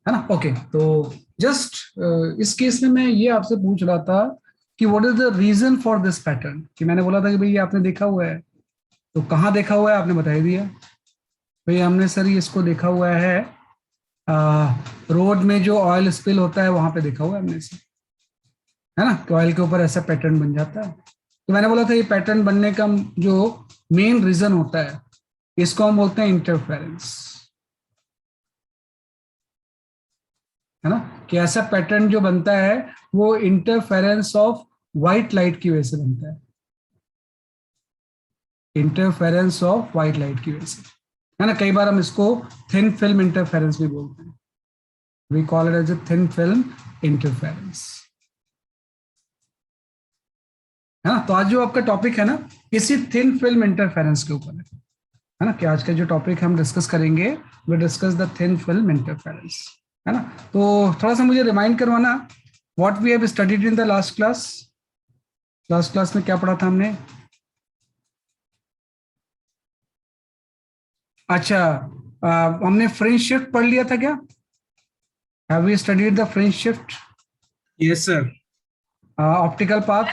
है ना। ओके, तो जस्ट इस केस में मैं ये आपसे पूछ रहा था कि what is the reason for this pattern, कि मैंने बोला था कि भाई ये आपने देखा हुआ है, तो कहाँ देखा हुआ है आपने बता ही दिया। भाई हमने सर ये इसको देखा हुआ है रोड में जो ऑयल स्पिल होता है वहां पे देखा हुआ है हमने इसे, है ना, कि ऑयल के ऊपर ऐसा पैटर्न बन जाता है। तो मैंने बोला था ये पैटर्न बनने का जो मेन रीजन होता है इसको हम बोलते हैं इंटरफेरेंस, है ना, कि ऐसा पैटर्न जो बनता है वो इंटरफेरेंस ऑफ व्हाइट लाइट की वजह से बनता है, इंटरफेरेंस ऑफ व्हाइट लाइट की वजह से, है ना। कई बार हम इसको थिन फिल्म इंटरफेरेंस भी बोलते हैं, we call it as a thin film interference, है ना। तो आज जो आपका टॉपिक है ना इसी थिन फिल्म इंटरफेरेंस के ऊपर है ना, कि आज का जो टॉपिक हम डिस्कस करेंगे we discuss the thin film interference, है ना। तो थोड़ा सा मुझे रिमाइंड करवाना what we have studied in the last class, last class में क्या पढ़ा था हमने। अच्छा, हमने फ्रेंच शिफ्ट पढ़ लिया था क्या, have we studied the French shift, yes sir. Optical path.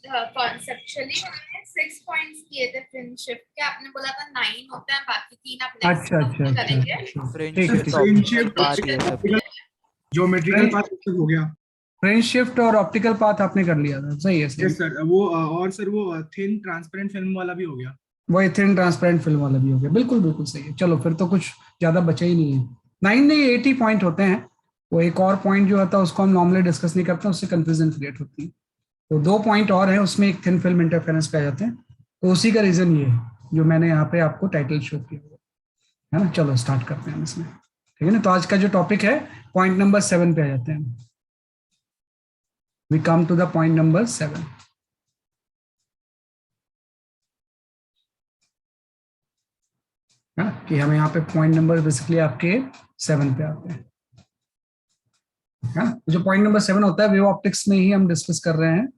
Conceptually हमने 6 पॉइंट्स किए थे फ्रेंडशिप के, आपने बोला था 9 होते हैं, बाकी 3 आप नेक्स्ट अच्छा अच्छा में अच्छा करेंगे। ठीक है फ्रेंडशिप ठीक है। ऑप्टिकल पाथ ये सब ऑप्टिकल ज्योमेट्रिकल पाथ हो गया। फ्रेंच शिफ्ट और ऑप्टिकल पाथ आपने कर लिया था, सही है सही है। यस सर, वो और सर वो थिन ट्रांसपेरेंट फिल्म वाला भी हो गया। वो थिन ट्रांसपेरेंट फिल्म वाला भी हो गया, बिल्कुल बिल्कुल सही है। चलो फिर तो कुछ ज्यादा बचा ही नहीं है, 9 नहीं 80 पॉइंट होते हैं। वो एक और पॉइंट जो होता है उसको हम नॉर्मली डिस्कस नहीं करते, उससे कंफ्यूजन क्रिएट होती है। तो 2 पॉइंट और हैं, उसमें एक थिन फिल्म इंटरफेरेंस पे आ जाते हैं, तो उसी का रीजन ये है जो मैंने यहाँ पे आपको टाइटल शो किया हुआ है ना। चलो स्टार्ट करते हैं इसमें, ठीक है ना। तो आज का जो टॉपिक है पॉइंट नंबर 7 पे आ जाते हैं, we come to the point number 7, है ना, कि हम यहाँ पे पॉइंट नंबर बेसिकली आपके 7 पे आते हैं, है ना। जो पॉइंट नंबर 7 होता है वेव ऑप्टिक्स में ही हम डिस्कस कर रहे हैं।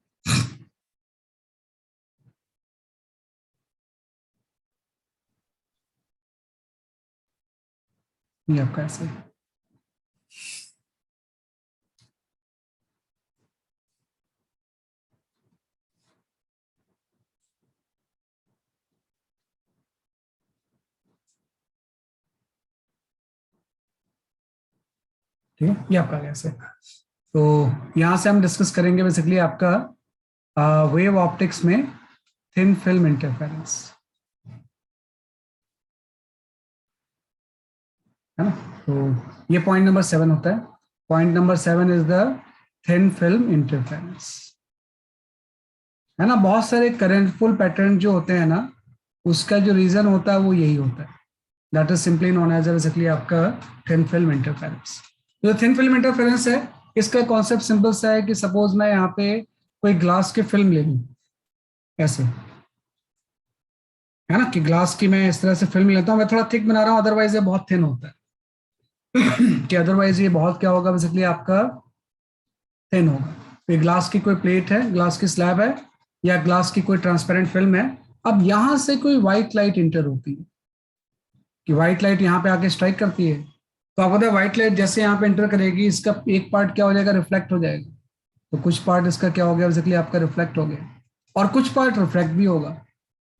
ये आपका ऐसे ठीक है, ये आपका कैसे। तो यहां से हम डिस्कस करेंगे बेसिकली आपका वेव ऑप्टिक्स में थिन फिल्म इंटरफेरेंस, है ना। तो ये पॉइंट नंबर 7 होता है। Point number 7 is the thin film interference, है ना। बहुत सारे करेंटफुल पैटर्न जो होते हैं ना उसका जो रीजन होता है वो यही होता है, that is simply known as basically आपका थिन फिल्म इंटरफेरेंस। जो थिन फिल्म इंटरफेरेंस है इसका कॉन्सेप्ट सिंपल सा है कि सपोज मैं यहाँ पे कोई ग्लास की फिल्म ले लूँ ऐसे, है ना, कि ग्लास की मैं इस तरह से फिल्म लेता हूँ, मैं थोड़ा थिक बना रहा हूँ, अदरवाइज ये बहुत थिन होता है कि अदरवाइज ये बहुत क्या होगा बेसिकली आपका थिन होगा। तो ये ग्लास की कोई प्लेट है, ग्लास की स्लैब है, या ग्लास की कोई ट्रांसपेरेंट फिल्म है। अब यहां से कोई व्हाइट लाइट इंटर होती है, कि व्हाइट लाइट यहाँ पे आके स्ट्राइक करती है, तो आपको पता है व्हाइट लाइट जैसे यहाँ पे इंटर करेगी इसका एक पार्ट क्या हो जाएगा, रिफ्लेक्ट हो जाएगा। तो कुछ पार्ट इसका क्या हो गया बेसिकली आपका रिफ्लेक्ट हो गया, और कुछ पार्ट रिफ्लेक्ट भी होगा,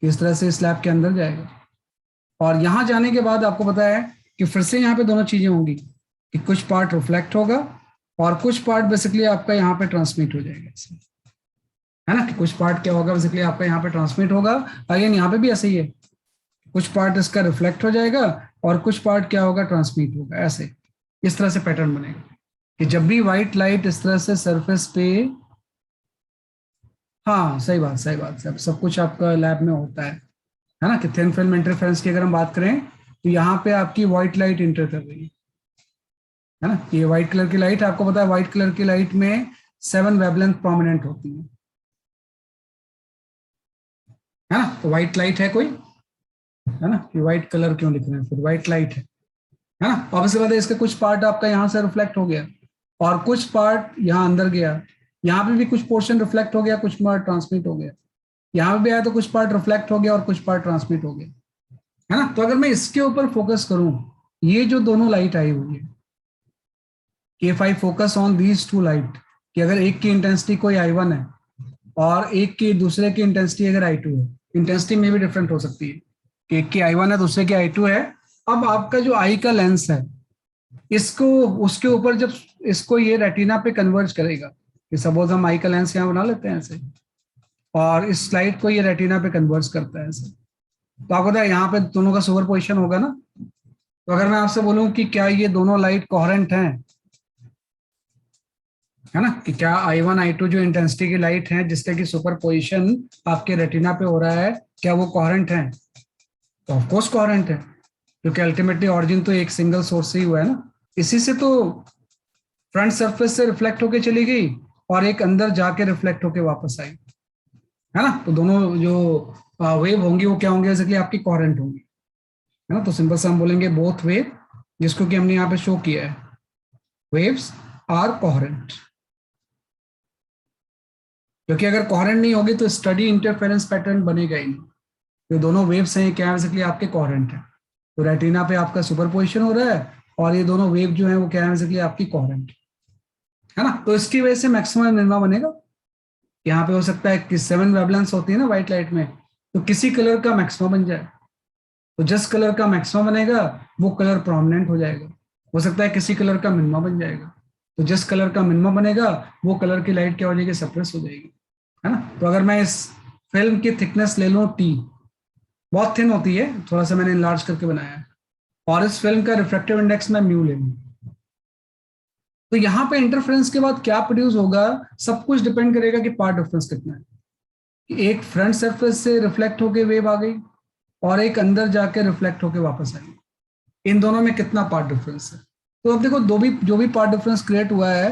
इस तरह से स्लैब के अंदर जाएगा। और यहाँ जाने के बाद आपको पता है कि फिर से यहाँ पे दोनों चीजें होंगी, कि कुछ पार्ट रिफ्लेक्ट होगा और कुछ पार्ट बेसिकली आपका यहाँ पे ट्रांसमिट हो जाएगा, है ना, कि कुछ पार्ट क्या होगा बेसिकली आपका यहाँ पे ट्रांसमिट होगा। अगेन यहाँ पे भी ऐसे ही है, कुछ पार्ट इसका रिफ्लेक्ट हो जाएगा और कुछ पार्ट क्या होगा ट्रांसमिट होगा, ऐसे इस तरह से पैटर्न बनेगा कि जब भी व्हाइट लाइट इस तरह से सरफेस पे, हाँ सही बात सही बात, सब कुछ आपका लैब में होता है ना, कि थिन फिल्म इंटरफेरेंस की अगर हम बात करें तो यहाँ पे आपकी व्हाइट लाइट इंटर कर रही है ना। ये व्हाइट कलर की लाइट, आपको पता है व्हाइट कलर की लाइट में 7 वेवलेंथ प्रोमिनेंट होती है ना। तो व्हाइट लाइट है कोई, है ना, कि व्हाइट कलर क्यों लिख रहे हैं, फिर व्हाइट लाइट है ना। ऑब्वियसली बात है इसका कुछ पार्ट आपका यहाँ से रिफ्लेक्ट हो गया और कुछ पार्ट यहाँ अंदर गया, यहाँ पे भी कुछ पोर्शन रिफ्लेक्ट हो गया, कुछ पार्ट ट्रांसमिट हो गया, यहाँ पे भी आया तो कुछ पार्ट रिफ्लेक्ट हो गया और कुछ पार्ट ट्रांसमिट हो गया, है ना। तो अगर मैं इसके ऊपर फोकस करूं, ये जो दोनों लाइट आई हुई है, कि if I focus on these two light, कि अगर एक की इंटेंसिटी कोई I1 है और एक की दूसरे की इंटेंसिटी अगर I2 है, इंटेंसिटी में भी डिफरेंट हो सकती है कि एक की I1 है दूसरे की I2 है। अब आपका जो आई का लेंस है, इसको उसके ऊपर जब इसको ये रेटिना पे कन्वर्ज करेगा, कि सपोज हम आई का लेंस यहाँ बना लेते हैं ऐसे, और इस स्लाइड को ये रेटिना पे कन्वर्ज करता है ऐसे, तो आपको पता है यहाँ पे दोनों का सुपर पोजिशन होगा ना। तो अगर मैं आपसे बोलूं कि क्या ये दोनों लाइट कोहेरेंट हैं, है ना, कि क्या I1 I2 जो इंटेंसिटी की लाइट है जिसका कि सुपर पोजिशन आपके रेटिना पे हो रहा है, क्या वो कोहेरेंट है? तो ऑफ कोर्स कोहेरेंट है, क्योंकि अल्टीमेटली ऑरिजिन तो एक सिंगल सोर्स से ही हुआ है ना। इसी से तो फ्रंट सरफेस से रिफ्लेक्ट होके चली गई और एक अंदर जाके रिफ्लेक्ट होके वापस आई, है ना। तो दोनों जो वेव होंगी वो क्या होंगे, बेसिकली आपकी कोहेरेंट होंगी, है ना। तो सिंपल से हम बोलेंगे बोथ वेव, जिसको कि हमने यहाँ पे शो किया है, वेव्स आर कोहेरेंट। क्योंकि अगर कोहेरेंट नहीं होगी तो स्टडी इंटरफेरेंस पैटर्न बनेगा ही नहीं। तो दोनों वेव्स हैं क्या बेसिकली आपके कोहेरेंट है, तो रेटिना पे आपका सुपरपोजिशन हो रहा है और ये दोनों वेव जो है वो क्या है बेसिकली आपकी कोहेरेंट, है ना। तो इसकी वजह से मैक्सिमम मिनिमा बनेगा। यहाँ पे हो सकता है कि 7 वेवलेंथ होती है ना व्हाइट लाइट में, तो किसी कलर का मैक्सिमम बन जाए, तो जिस कलर का मैक्सिमम बनेगा वो कलर प्रोमिनेंट हो जाएगा। हो सकता है किसी कलर का मिनिमम बन जाएगा, तो जिस कलर का मिनिमम बनेगा वो कलर की लाइट क्या हो जाएगी, सप्रेस हो जाएगी, है ना। तो अगर मैं इस फिल्म की थिकनेस ले लूँ T, बहुत थिन होती है, थोड़ा सा मैंने इनलार्ज करके बनाया है, और इस फिल्म का रिफ्रैक्टिव इंडेक्स मैं म्यू ले लूँ, तो यहाँ पे इंटरफ्रेंस के बाद क्या प्रोड्यूस होगा, सब कुछ डिपेंड करेगा कि पार्ट डिफरेंस कितना है। कि एक फ्रंट सरफेस से रिफ्लेक्ट होके वेव आ गई और एक अंदर जाके रिफ्लेक्ट होके वापस आई, इन दोनों में कितना पार्ट डिफरेंस है। तो अब देखो जो भी पार्ट डिफरेंस क्रिएट हुआ है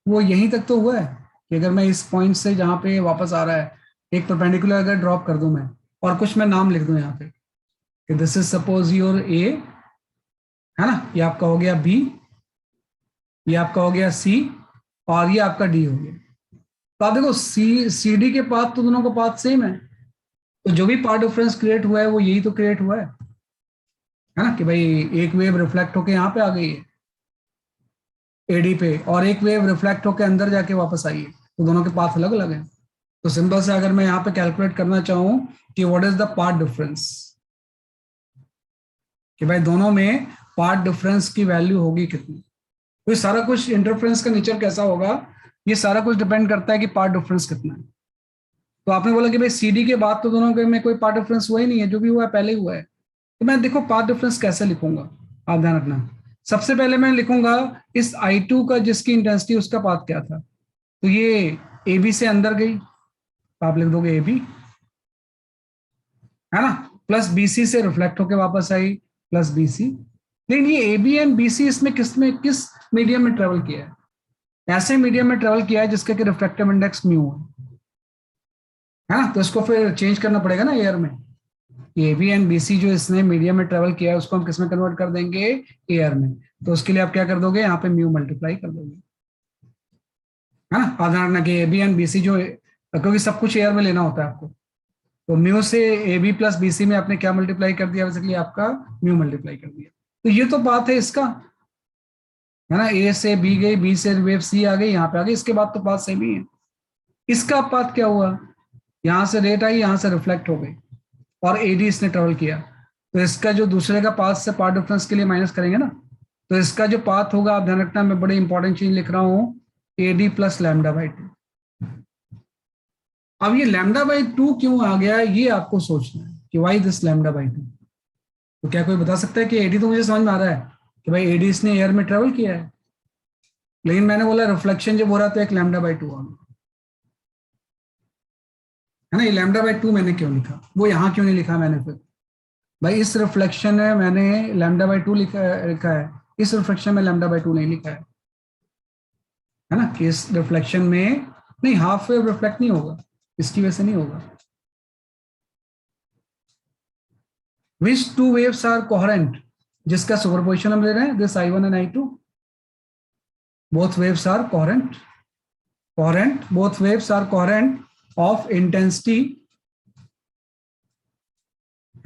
वो यहीं तक तो हुआ है, कि अगर मैं इस पॉइंट से जहाँ पे वापस आ रहा है एक परपेंडिकुलर अगर ड्रॉप कर दूं मैं और कुछ मैं नाम लिख दूं यहाँ पे कि this is suppose your A, है ना, ये आपका हो गया B, ये आपका हो गया C, और ये आपका D हो गया। तो आप देखो CD के पाथ तो दोनों का पाथ सेम है, तो जो भी पार्ट डिफरेंस क्रिएट हुआ है वो यही तो क्रिएट हुआ है ना, कि भाई एक वेव रिफ्लेक्ट होके यहाँ पे आ गई है AD पे और एक वेव रिफ्लेक्ट होके अंदर जाके वापस आई है, तो दोनों के पाथ अलग अलग हैं। तो सिंपल से अगर मैं यहाँ पे कैलकुलेट करना चाहूँ कि what is the path difference, कि भाई दोनों में पार्ट डिफरेंस की वैल्यू होगी कितनी, तो ये सारा कुछ इंटरफ्रेंस का नेचर कैसा होगा, ये सारा कुछ डिपेंड करता है कि पार्ट डिफरेंस कितना है। तो आपने बोला कि भाई CD के बाद तो दोनों के में कोई पार्ट डिफरेंस हुआ ही नहीं है, जो भी हुआ है पहले ही हुआ है। तो मैं देखो पार्ट डिफरेंस कैसे लिखूंगा, आप ध्यान रखना। सबसे पहले मैं लिखूंगा इस I2 का जिसकी इंटेंसिटी उसका पाथ क्या था, तो ये AB से अंदर गई, तो आप लिख दोगे AB, है ना, प्लस BC से रिफ्लेक्ट होके वापस आई प्लस BC। लेकिन ये AB एंड BC इसमें किस मीडियम में ट्रेवल किया है, ऐसे मीडियम में ट्रेवल किया है जिसका कि रिफ्रैक्टिव इंडेक्स म्यू है ना। तो इसको फिर चेंज करना पड़ेगा ना एयर में, AB एंड BC जो इसने मीडियम में ट्रेवल किया है उसको हम किस में कन्वर्ट कर देंगे, एयर में। तो उसके लिए आप क्या कर दोगे, यहाँ पे म्यू मल्टीप्लाई कर दोगे, है ना। ध्यान रखना कि AB एंड BC जो, क्योंकि सब कुछ एयर में लेना होता है आपको, तो म्यू से AB प्लस BC में आपने क्या मल्टीप्लाई कर दिया, बेसिकली आपका म्यू मल्टीप्लाई कर दिया। तो ये तो बात है इसका, है ना, A से B गई, B से वेव C आ गई, यहाँ पे आ गई, इसके बाद तो बात सेम ही है। इसका पाथ क्या हुआ, यहाँ से रेट आई, यहाँ से रिफ्लेक्ट हो गई और AD इसने ट्रेवल किया, तो इसका जो दूसरे का पाथ से पार्ट डिफरेंस के लिए माइनस करेंगे ना, तो इसका जो पाथ होगा, आप ध्यान रखना, मैं बड़े इंपॉर्टेंट चीज लिख रहा हूँ, AD प्लस λ/2। अब ये λ/2 क्यों आ गया, ये आपको सोचना है कि वाई दिस λ/2। तो क्या कोई बता सकता है कि AD तो मुझे समझ में आ रहा है कि भाई AD इसने एयर में ट्रेवल किया है, लेकिन मैंने बोला रिफ्लेक्शन जब हो रहा तो एक λ/2 आ गया, है ना। ये λ/2 मैंने क्यों लिखा, वो यहाँ क्यों नहीं लिखा मैंने फिर, भाई इस रिफ्लेक्शन में मैंने λ/2 लिखा है, इस रिफ्लेक्शन में λ/2 नहीं लिखा है ना, कि इस रिफ्लेक्शन में नहीं, हाफ वेव रिफ्लेक्ट नहीं होगा, इसकी वजह से नहीं होगा। Which two waves are coherent, जिसका सुपरपोजिशन हम ले रहे हैं, this I1 and I2, both waves are coherent, both waves are coherent of intensity,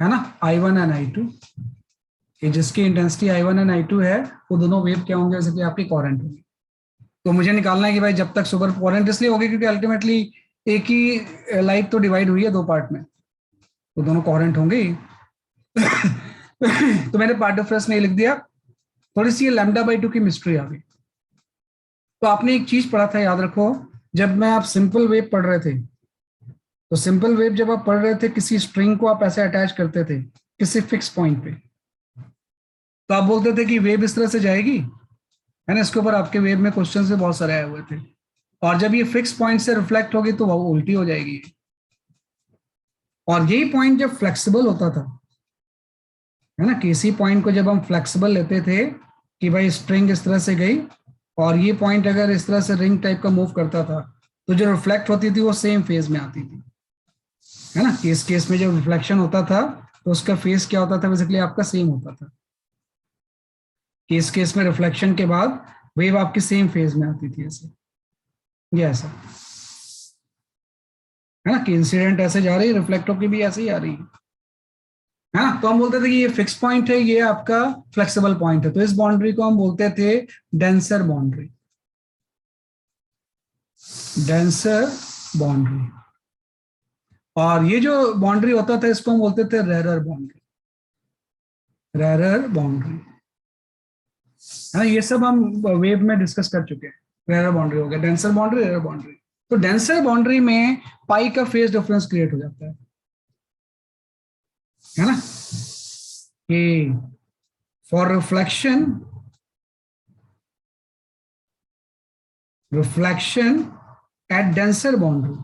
है ना, I1 एंड I2, कि जिसकी इंटेंसिटी I1 एंड I2 है वो दोनों वेव क्या होंगे, जैसे कि आपकी कोहेरेंट होंगी। तो मुझे निकालना है कि भाई जब तक सुपर कोहेरेंट इसलिए होगी क्योंकि अल्टीमेटली एक ही लाइट तो डिवाइड हुई है दो पार्ट में, तो दोनों कोहेरेंट होंगे ही। तो मैंने पार्ट डिफरेंस में लिख दिया। थोड़ी सी लैम्डा बाई टू की मिस्ट्री आ गई। तो आपने एक चीज पढ़ा था, याद रखो, जब मैं आप सिंपल वेव पढ़ रहे थे, तो सिंपल वेव जब आप पढ़ रहे थे किसी स्ट्रिंग को आप ऐसे अटैच करते थे किसी फिक्स पॉइंट पे, तो आप बोलते थे कि वेव इस तरह से जाएगी, है ना। इसके ऊपर आपके वेव में क्वेश्चन से बहुत सारे आए हुए थे। और जब ये फिक्स पॉइंट से रिफ्लेक्ट होगी तो वो उल्टी हो जाएगी। और यही पॉइंट जब फ्लेक्सिबल होता था, है ना, किसी पॉइंट को जब हम फ्लेक्सिबल लेते थे कि भाई स्ट्रिंग इस तरह से गई और ये पॉइंट अगर इस तरह से रिंग टाइप का मूव करता था, तो जो रिफ्लेक्ट होती थी वो सेम फेज में आती थी, है ना। इस केस में जब रिफ्लेक्शन होता था तो उसका फेज क्या होता था, बेसिकली आपका सेम होता था। कि इस केस में रिफ्लेक्शन के बाद वेव आपकी सेम फेज में आती थी, ऐसे, ये ऐसा, है ना, कि इंसिडेंट ऐसे जा रही है, रिफ्लेक्टर की भी ऐसे ही आ रही है ना। तो हम बोलते थे कि ये फिक्स पॉइंट है, ये आपका फ्लेक्सिबल पॉइंट है, तो इस बाउंड्री को हम बोलते थे डेंसर बाउंड्री। Denser boundary. और ये जो बाउंड्री होता था इसको हम बोलते थे रेरर बाउंड्री। रेरर बाउंड्री, है ना। ये सब हम वेव में डिस्कस कर चुके हैं। रेरर बाउंड्री हो गया, डेंसर बाउंड्री, रेरर बाउंड्री। तो डेंसर बाउंड्री में पाई का फेज डिफरेंस क्रिएट हो जाता है ना, कि for reflection at denser boundary,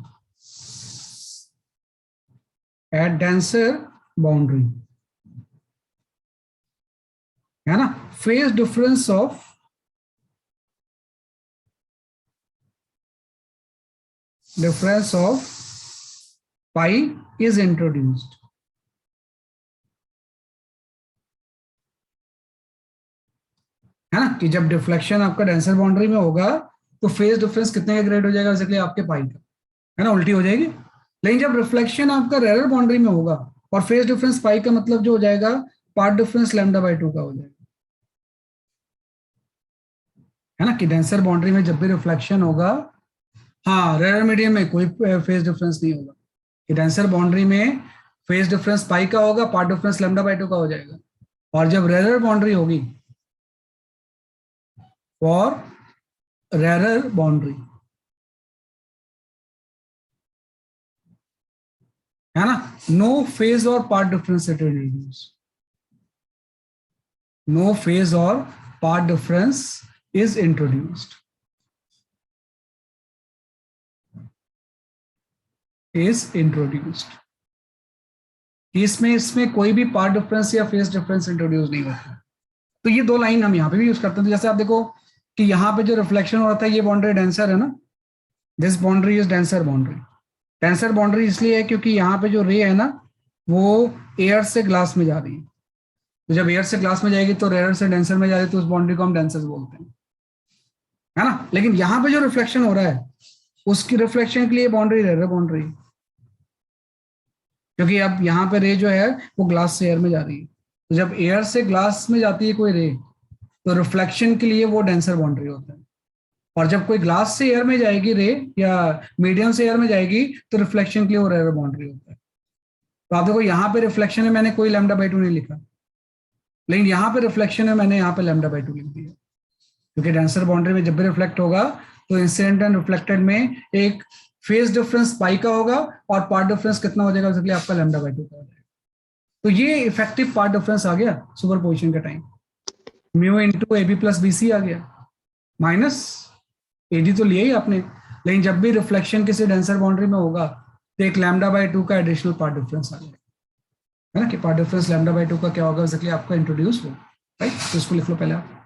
at denser boundary, है ना, phase difference of pi is introduced. है ना, कि जब डिफ्लेक्शन आपका डेंसर बाउंड्री में होगा तो फेज डिफरेंस कितने का ग्रेड हो जाएगा, बेसिकली आपके पाई का, है ना, उल्टी हो जाएगी। लेकिन जब रिफ्लेक्शन आपका रेरर बाउंड्री में होगा और फेज डिफरेंस पाई का मतलब जो हो जाएगा part difference lambda by two का हो जाएगा, है ना, कि डेंसर बाउंड्री में जब भी रिफ्लेक्शन होगा, हाँ, रेरर मीडियम में कोई फेज डिफरेंस नहीं होगा, कि डेंसर बाउंड्री में फेज डिफरेंस पाई का होगा, path difference lambda by two का हो जाएगा। और जब रेरर बाउंड्री होगी, फॉर रेरर बाउंड्री, है ना, नो फेज और path difference introduce, no phase और path difference is introduced, is introduced. इसमें इसमें कोई भी पार्ट डिफरेंस या फेज डिफरेंस इंट्रोड्यूस नहीं होता। तो ये दो लाइन हम यहाँ पे भी यूज करते हैं। जैसे आप देखो कि यहाँ पे जो रिफ्लेक्शन हो रहा था, ये बाउंड्री डेंसर है ना, this boundary is denser boundary. Denser boundary इसलिए है क्योंकि यहाँ पे जो रे है ना, वो एयर से ग्लास में जा रही है। तो जब एयर से ग्लास में जाएगी तो रेयर से डेंसर में जा रही है, तो उस बाउंड्री को हम डेंसर बोलते हैं, है ना। लेकिन यहाँ पे जो रिफ्लेक्शन हो रहा है उसकी रिफ्लेक्शन के लिए बाउंड्री रेयर बाउंड्री, क्योंकि अब यहाँ पे रे जो है वो ग्लास से एयर में जा रही है। तो जब एयर से ग्लास में जाती है कोई रे, तो रिफ्लेक्शन के लिए वो डेंसर बाउंड्री होता है। और जब कोई ग्लास से एयर में जाएगी रे, या मीडियम से एयर में जाएगी, तो रिफ्लेक्शन के लिए वो रेयर बाउंड्री होता है। तो आप देखो यहाँ पे रिफ्लेक्शन में मैंने कोई लैम्डा बाई टू नहीं लिखा, लेकिन यहाँ पे रिफ्लेक्शन में मैंने यहाँ पे लैम्डा बाई टू लिख दिया, क्योंकि डेंसर बाउंड्री में जब भी रिफ्लेक्ट होगा तो इंसिडेंट एंड रिफ्लेक्टेड में एक फेज डिफरेंस पाई का होगा और पार्ट डिफरेंस कितना हो जाएगा, इसलिए आपका लैम्डा बाई टू का हो जाएगा। तो ये इफेक्टिव पार्ट डिफरेंस आ गया सुपरपोजिशन के time, mu into A B plus B C आ गया, माइनस एडी तो लिया ही आपने। लेकिन जब भी रिफ्लेक्शन किसी डेंसर बाउंड्री में होगा तो एक लैम्डा बाई टू का एडिशनल पार्ट डिफरेंस आ जाएगा, है ना, कि part difference lambda by two का क्या होगा, इसलिए आपका इंट्रोड्यूस हो, राइट। तो इसको लिख लो पहले आप।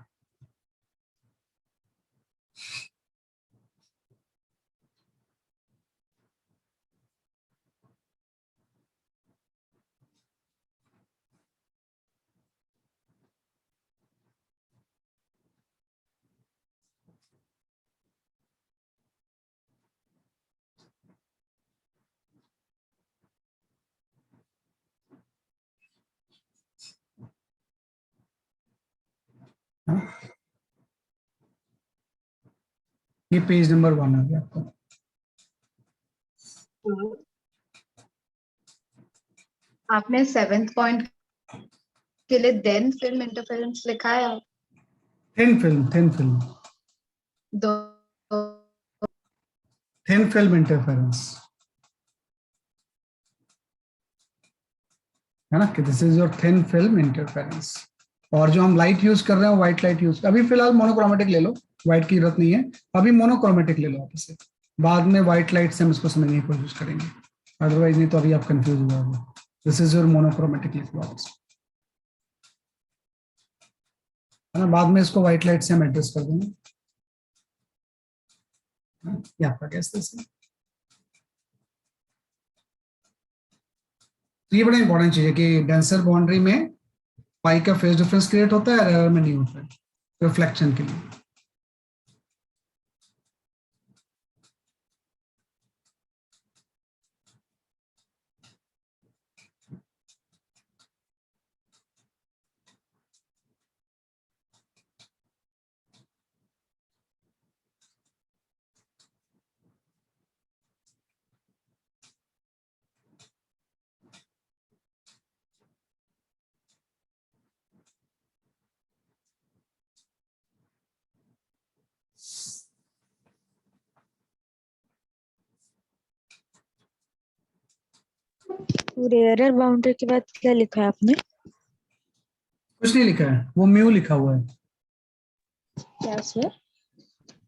ये पेज नंबर 1 आ गया आपका। आपने 7th पॉइंट के लिए देन फिल्म इंटरफेरेंस लिखा है। थिन फिल्म दो थिन फिल्म इंटरफेरेंस है ना, कि this is your thin film interference. और जो हम लाइट यूज कर रहे हैं व्हाइट लाइट यूज, अभी फिलहाल मोनोक्रोमेटिक ले लो, व्हाइट की जरूरत नहीं है, अभी मोनोक्रोमेटिक ले लो आप इसे, बाद में व्हाइट लाइट से हम इसको समझने की कोशिश करेंगे, अदरवाइज नहीं तो अभी आप कंफ्यूज हो जाओगे। दिस इज योर मोनोक्रोमेटिक लिख लो आप इसको, है ना, बाद में इसको व्हाइट लाइट से हम एडजस्ट कर देंगे। ये आपका कैसे से, तो ये बड़ा इंपॉर्टेंट चीज है कि डेंसर बाउंड्री में पाई का फेज डिफरेंस क्रिएट होता है, एरर में नहीं होता है रिफ्लेक्शन के लिए। एरर बाउंड्री के बाद क्या लिखा है आपने? कुछ नहीं लिखा है, वो म्यू लिखा हुआ है। क्या सर?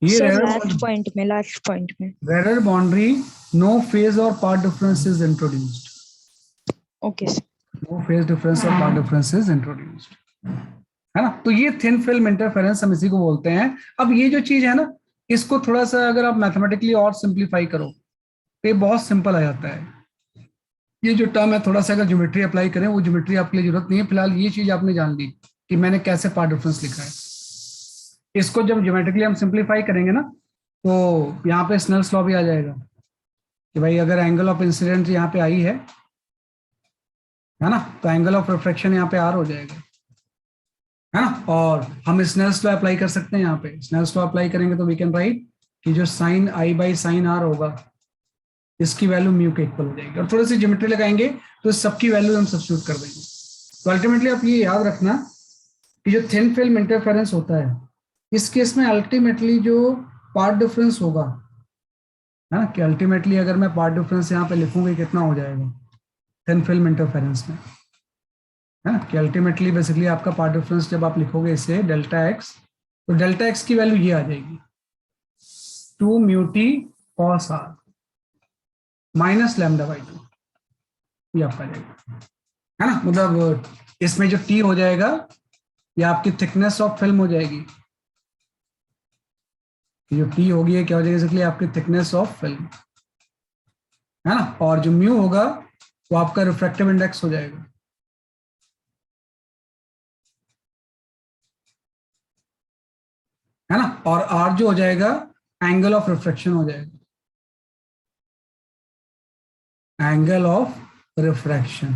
ये सर एरर लास्ट पॉइंट में एरर बाउंड्री, नो फेज और path difference is introduced. Okay sir. No phase difference और पार्ट डिफरेंस इज इंट्रोड्यूस्ड, है ना। तो ये थिन फिल्म इंटरफेरेंस हम इसी को बोलते हैं। अब ये जो चीज है ना, इसको थोड़ा सा अगर आप मैथमेटिकली और सिंप्लीफाई करो तो ये बहुत सिंपल आ जाता है। ये जो टर्म है, थोड़ा सा अगर ज्योमेट्री अप्लाई करें, वो ज्योमेट्री आपके लिए जरूरत नहीं है, फिलहाल ये चीज आपने जान ली कि मैंने कैसे पार्ट डिफरेंस लिखा है। इसको जब ज्योमेट्रिकली हम सिंप्लीफाई करेंगे ना, तो यहाँ पे स्नेल्स लॉ भी आ जाएगा कि भाई अगर एंगल ऑफ इंसिडेंट यहाँ पे आई है ना, तो एंगल ऑफ रिफ्रैक्शन यहाँ पे आर हो जाएगा, है ना। और हम स्नेल्स लॉ अप्लाई कर सकते हैं यहाँ पे। स्नेल्स लॉ अप्लाई करेंगे तो वी कैन राइट कि जो sine i by sine r होगा, इसकी वैल्यू म्यू के इक्वल हो जाएगी, और थोड़ी सी ज्योमेट्री लगाएंगे तो सबकी वैल्यू हम सब्स्टिट्यूट कर देंगे। तो अल्टीमेटली आप ये याद रखना कि जो थिन फिल्म इंटरफेरेंस होता है, इस केस में अल्टीमेटली जो पार्ट डिफरेंस होगा, है ना, कि अल्टीमेटली अगर मैं पार्ट डिफरेंस यहाँ पे लिखूंगा कितना हो जाएगा थिन फिल्म इंटरफेरेंस में, है ना, कि अल्टीमेटली बेसिकली आपका पार्ट डिफरेंस जब आप लिखोगे इसे डेल्टा एक्स, तो डेल्टा एक्स की वैल्यू ये आ जाएगी 2 mu t cos r minus lambda by 2, ये आपका जाएगा, है ना। मतलब इसमें जो टी हो जाएगा ये आपकी थिकनेस ऑफ फिल्म हो जाएगी, जो टी होगी क्या हो जाएगी बेसिकली आपकी थिकनेस ऑफ फिल्म, है ना। और जो म्यू होगा वो आपका रिफ्रैक्टिव इंडेक्स हो जाएगा, है ना। और आर जो हो जाएगा एंगल ऑफ रिफ्रैक्शन हो जाएगा, एंगल ऑफ रिफ्रैक्शन,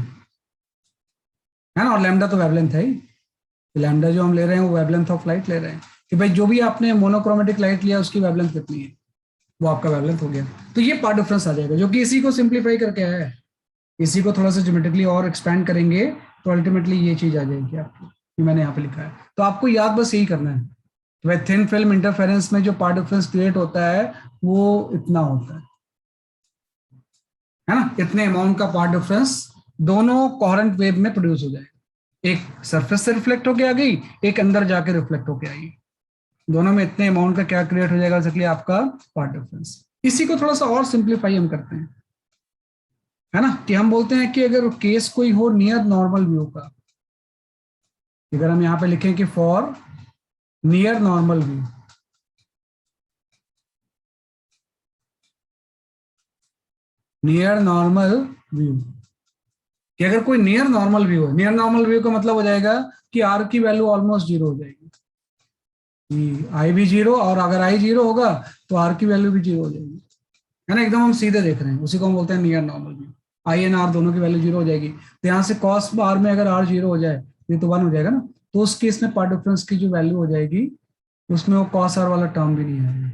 है ना। और लैम्डा तो वेवलेंथ है ही, लैम्डा जो हम ले रहे हैं वो वेवलेंथ ऑफ लाइट ले रहे हैं कि भाई जो भी आपने मोनोक्रोमेटिक लाइट लिया उसकी वेवलेंथ कितनी है, वो आपका वेवलेंथ हो गया। तो ये पार्ट डिफरेंस आ जाएगा, जो कि इसी को सिंप्लीफाई करके आया है। इसी को थोड़ा सा ज्योमेट्रिकली और एक्सपेंड करेंगे तो अल्टीमेटली ये चीज आ जाएगी आपकी, कि मैंने यहाँ पे लिखा है। तो आपको याद बस यही करना है, वह थिन फिल्म इंटरफेरेंस में जो पार्ट डिफरेंस क्रिएट होता है वो इतना होता है ना, इतने अमाउंट का पार्ट डिफरेंस दोनों कोहेरेंट वेव में प्रोड्यूस हो जाएगा। एक सरफेस से रिफ्लेक्ट होके आ गई, एक अंदर जाके रिफ्लेक्ट होके आई, दोनों में इतने अमाउंट का क्या क्रिएट हो जाएगा बेसिकली आपका पार्ट डिफरेंस। इसी को थोड़ा सा और सिंप्लीफाई हम करते हैं, है ना, कि हम बोलते हैं कि अगर केस कोई हो नियर नॉर्मल व्यू का, अगर हम यहाँ पे लिखें कि for near normal view, near normal view, कि अगर कोई नियर नॉर्मल व्यू है, नियर नॉर्मल व्यू का मतलब हो जाएगा कि आर की वैल्यू ऑलमोस्ट जीरो हो जाएगी, आई भी जीरो, और अगर आई जीरो होगा तो आर की वैल्यू भी जीरो हो जाएगी, है ना। एकदम हम सीधे देख रहे हैं, उसी को हम बोलते हैं near normal view. I and r दोनों की वैल्यू जीरो हो जाएगी, तो यहाँ से कॉस आर में अगर आर जीरो हो जाए ये तो 1 हो जाएगा ना, तो उस केस में पार्ट डिफरेंस की जो वैल्यू हो जाएगी उसमें वो कॉस आर वाला टर्म भी नहीं आएगा,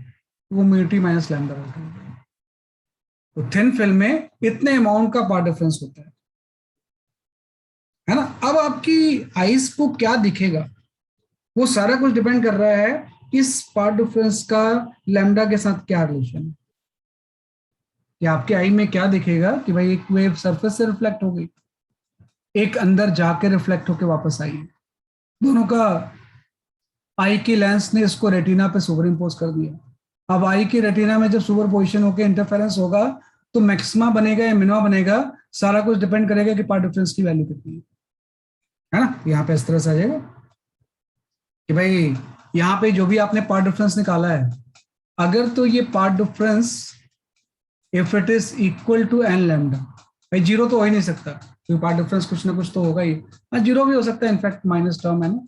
वो mu T minus lambda by 2 हो जाएगा। तो थिन फिल्म में इतने अमाउंट का पार्ट डिफरेंस होता है ना। अब आपकी आईज को क्या दिखेगा, वो सारा कुछ डिपेंड कर रहा है इस पार्ट डिफरेंस का लैम्डा के साथ क्या रिलेशन है, कि आपके आई में क्या दिखेगा कि भाई एक वेव सरफेस से रिफ्लेक्ट हो गई, एक अंदर जाके रिफ्लेक्ट होके वापस आई। दोनों का आई की लेंस ने इसको रेटिना पे सुपर इम्पोज कर दिया। अब आई की रेटिना में जब सुपर पोजिशन होकर इंटरफेरेंस होगा तो मैक्सिमा बनेगा या मिनिमा बनेगा, सारा कुछ डिपेंड करेगा कि पार्ट डिफरेंस की वैल्यू कितनी है ना। यहाँ पे इस तरह से आ जाएगा कि भाई यहाँ पे जो भी आपने पार्ट डिफरेंस निकाला है, अगर तो ये path difference if it is equal to n lambda, भाई जीरो तो हो ही नहीं सकता क्योंकि पार्ट डिफरेंस कुछ ना कुछ तो होगा ही। हाँ जीरो भी हो सकता है, इनफैक्ट माइनस टर्म है ना,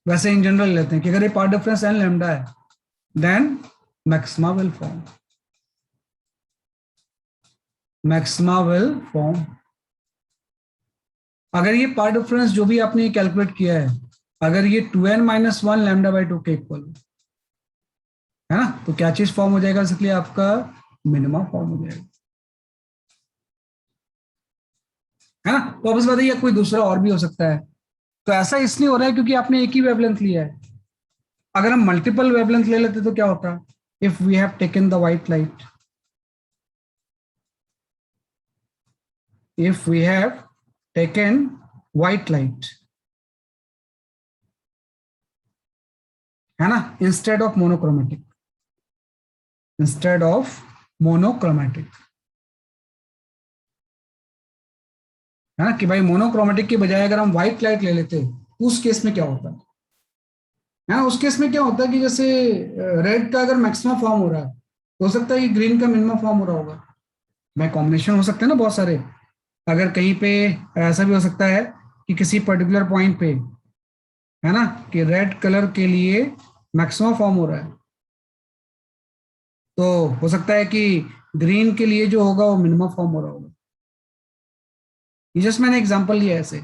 वैसे इन जनरल लेते हैं कि अगर ये पार्ट डिफरेंस एन लैम्डा है then maxima will form, maxima will form. अगर ये पार्ट डिफरेंस जो भी आपने कैलकुलेट किया है, अगर ये 2n माइनस 1 लैम्डा बाई 2 के इक्वल है ना, तो क्या चीज फॉर्म हो जाएगा, इसलिए आपका मिनिमा फॉर्म हो जाएगा, है ना। तो अब इस बात है कोई दूसरा और भी हो सकता है। तो ऐसा इसलिए हो रहा है क्योंकि आपने एक ही वेवलेंथ लिया है। अगर हम मल्टीपल वेवलेंथ ले लेते तो क्या होता, if we have taken the white light, if we have taken white light, है ना, instead of monochromatic, है ना, कि भाई मोनोक्रोमेटिक के बजाय अगर हम व्हाइट लाइट ले लेते उस केस में क्या होता है ना, उस केस में क्या होता है कि जैसे रेड का अगर मैक्सिमम फॉर्म हो रहा है तो हो सकता है कि ग्रीन का मिनिमम फॉर्म हो रहा होगा, भाई कॉम्बिनेशन हो सकते हैं ना बहुत सारे। अगर कहीं पे ऐसा भी हो सकता है कि किसी पर्टिकुलर पॉइंट पे, है ना, कि रेड कलर के लिए मैक्सिमम फॉर्म हो रहा है, तो हो सकता है कि ग्रीन के लिए जो होगा वो मिनिमम फॉर्म हो रहा होगा। ये जस्ट मैंने एग्जांपल लिया ऐसे,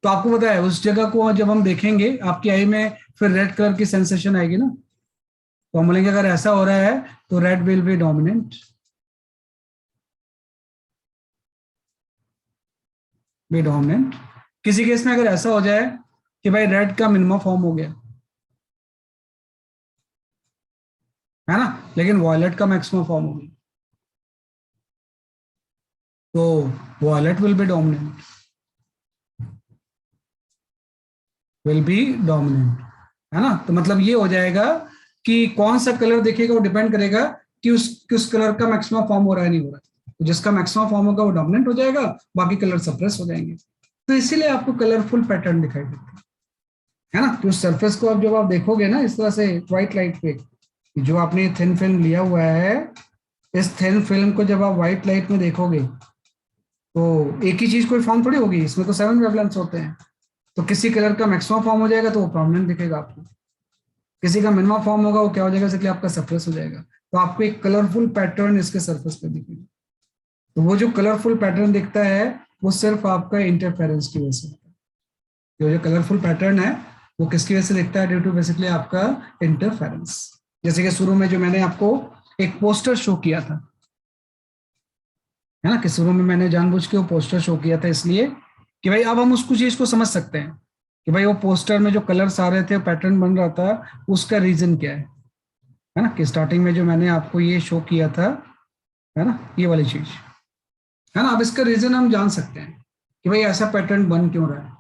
तो आपको पता है उस जगह को जब हम देखेंगे आपकी आई में फिर रेड कलर की सेंसेशन आएगी ना, तो हम बोलेंगे अगर ऐसा हो रहा है तो रेड विल बी डोमिनेंट, किसी केस में अगर ऐसा हो जाए कि भाई रेड का मिनिमम फॉर्म हो गया, है ना, लेकिन वॉयलेट का मैक्सिमम फॉर्म हो गया, तो वॉयलेट विल बी डोमिनेंट, है ना। तो मतलब ये हो जाएगा कि कौन सा कलर दिखेगा वो डिपेंड करेगा कि किस कलर का मैक्सिमम फॉर्म हो रहा है नहीं हो रहा है। तो जिसका मैक्सिमम फॉर्म होगा वो डोमिनेंट हो जाएगा, बाकी कलर सप्रेस हो जाएंगे। तो इसीलिए आपको कलरफुल पैटर्न दिखाई देता है ना। तो उस सरफेस को अब जब आप देखोगे ना इस तरह से व्हाइट लाइट पे, जो आपने थिन फिल्म लिया हुआ है, इस थिन फिल्म को जब आप व्हाइट लाइट में देखोगे तो एक ही चीज कोई फॉर्म थोड़ी होगी, इसमें तो 7 वेवलेंथ्स होते हैं। तो किसी कलर का मैक्सिमम फॉर्म हो जाएगा तो वो प्रोमिनेंट दिखेगा आपको, किसी का मिनिमम फॉर्म होगा वो क्या हो जाएगा, इसलिए आपका सरफेस हो जाएगा। तो आपको एक कलरफुल पैटर्न इसके सरफेस पे दिखेगा। तो वो जो कलरफुल पैटर्न दिखता है वो सिर्फ आपका इंटरफेरेंस की वजह से होता है। जो कलरफुल पैटर्न है वो किसकी वजह से दिखता है, ड्यू टू बेसिकली आपका इंटरफेरेंस। जैसे कि शुरू में जो मैंने आपको एक पोस्टर शो किया था, है ना, कि शुरू में मैंने जानबूझ के वो पोस्टर शो किया था इसलिए कि भाई अब हम उसको चीज को समझ सकते हैं कि भाई वो पोस्टर में जो कलर्स आ रहे थे, पैटर्न बन रहा था, उसका रीजन क्या है ना, कि स्टार्टिंग में जो मैंने आपको ये शो किया था, है ना, ये वाली चीज, है ना। अब इसका रीजन हम जान सकते हैं कि भाई ऐसा पैटर्न बन क्यों रहा है।